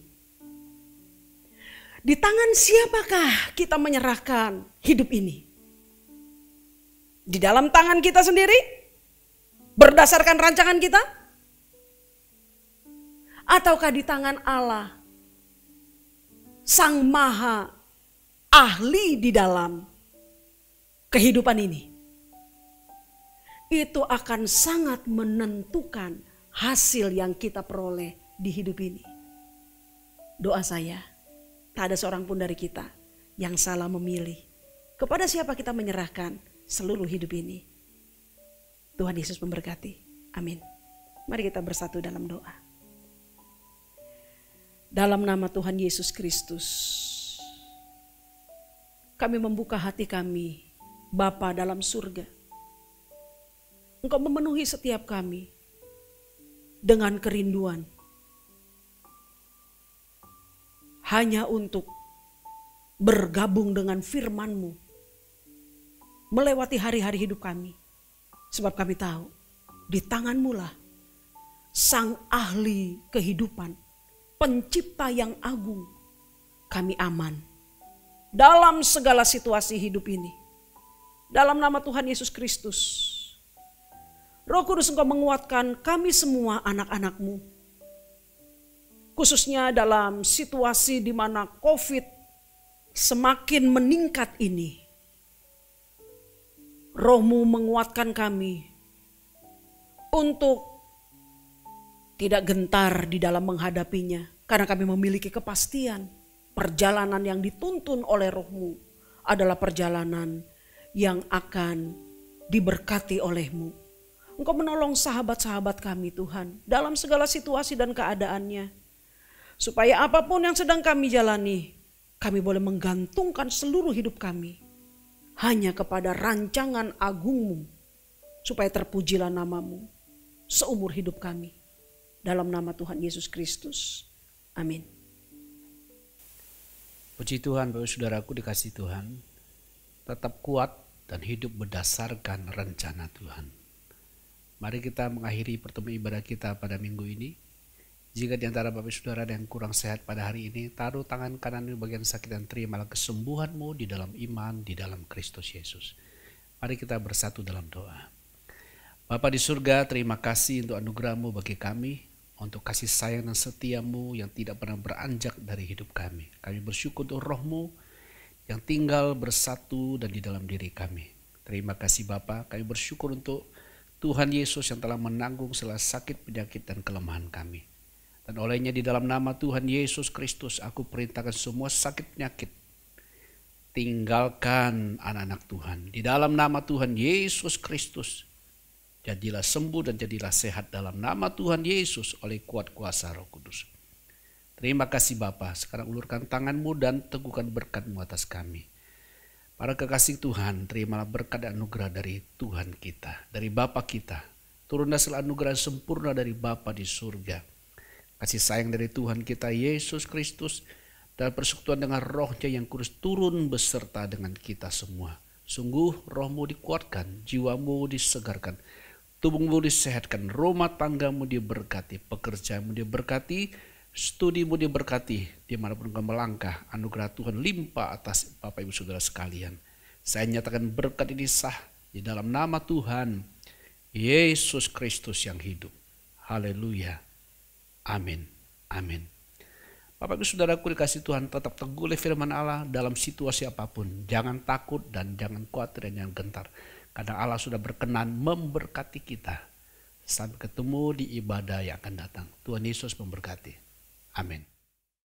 Di tangan siapakah kita menyerahkan hidup ini? Di dalam tangan kita sendiri? Berdasarkan rancangan kita? Ataukah di tangan Allah, Sang Maha Ahli di dalam kehidupan ini? Itu akan sangat menentukan hasil yang kita peroleh di hidup ini. Doa saya, tak ada seorang pun dari kita yang salah memilih kepada siapa kita menyerahkan seluruh hidup ini. Tuhan Yesus memberkati. Amin. Mari kita bersatu dalam doa. Dalam nama Tuhan Yesus Kristus, kami membuka hati kami, Bapa dalam surga. Engkau memenuhi setiap kami dengan kerinduan hanya untuk bergabung dengan firman-Mu melewati hari-hari hidup kami. Sebab kami tahu di tangan-Mu lah Sang Ahli kehidupan, Pencipta yang agung. Kami aman dalam segala situasi hidup ini. Dalam nama Tuhan Yesus Kristus, Roh Kudus, Engkau menguatkan kami semua anak-anak-Mu. Khususnya dalam situasi di mana COVID semakin meningkat ini. Roh-Mu menguatkan kami untuk tidak gentar di dalam menghadapinya. Karena kami memiliki kepastian perjalanan yang dituntun oleh Roh-Mu adalah perjalanan yang akan diberkati oleh-Mu. Engkau menolong sahabat-sahabat kami Tuhan dalam segala situasi dan keadaannya. Supaya apapun yang sedang kami jalani, kami boleh menggantungkan seluruh hidup kami hanya kepada rancangan agung-Mu. Supaya terpujilah nama-Mu seumur hidup kami. Dalam nama Tuhan Yesus Kristus. Amin. Puji Tuhan, Bapak Saudaraku dikasih Tuhan. Tetap kuat dan hidup berdasarkan rencana Tuhan. Mari kita mengakhiri pertemuan ibadah kita pada minggu ini. Jika di antara Bapak Saudara yang kurang sehat pada hari ini, taruh tangan kanan di bagian sakit dan terimalah kesembuhan-Mu di dalam iman, di dalam Kristus Yesus. Mari kita bersatu dalam doa. Bapa di surga, terima kasih untuk anugerah-Mu bagi kami. Untuk kasih sayang dan setia-Mu yang tidak pernah beranjak dari hidup kami. Kami bersyukur untuk Roh-Mu yang tinggal bersatu dan di dalam diri kami. Terima kasih Bapa, kami bersyukur untuk Tuhan Yesus yang telah menanggung segala sakit, penyakit dan kelemahan kami. Dan olehnya di dalam nama Tuhan Yesus Kristus aku perintahkan semua sakit penyakit. Tinggalkan anak-anak Tuhan. Di dalam nama Tuhan Yesus Kristus. Jadilah sembuh dan jadilah sehat dalam nama Tuhan Yesus oleh kuat kuasa Roh Kudus. Terima kasih Bapa. Sekarang ulurkan tangan-Mu dan teguhkan berkat-Mu atas kami. Para kekasih Tuhan, terimalah berkat dan anugerah dari Tuhan kita, dari Bapa kita. Turunlah segala anugerah sempurna dari Bapa di surga. Kasih sayang dari Tuhan kita Yesus Kristus dan persekutuan dengan Roh-Nya yang kudus turun beserta dengan kita semua. Sungguh Roh-Mu dikuatkan, jiwa-Mu disegarkan. Tubuhmu disehatkan, rumah tanggamu diberkati, pekerjaanmu diberkati, studimu diberkati, dimanapun kau melangkah, anugerah Tuhan limpah atas Bapak Ibu Saudara sekalian. Saya nyatakan berkat ini sah di dalam nama Tuhan Yesus Kristus yang hidup. Haleluya. Amin. Amin. Bapak Ibu Saudaraku dikasih Tuhan, tetap teguh oleh firman Allah dalam situasi apapun. Jangan takut dan jangan khawatir dan jangan gentar. Karena Allah sudah berkenan memberkati kita. Sampai ketemu di ibadah yang akan datang. Tuhan Yesus memberkati. Amin.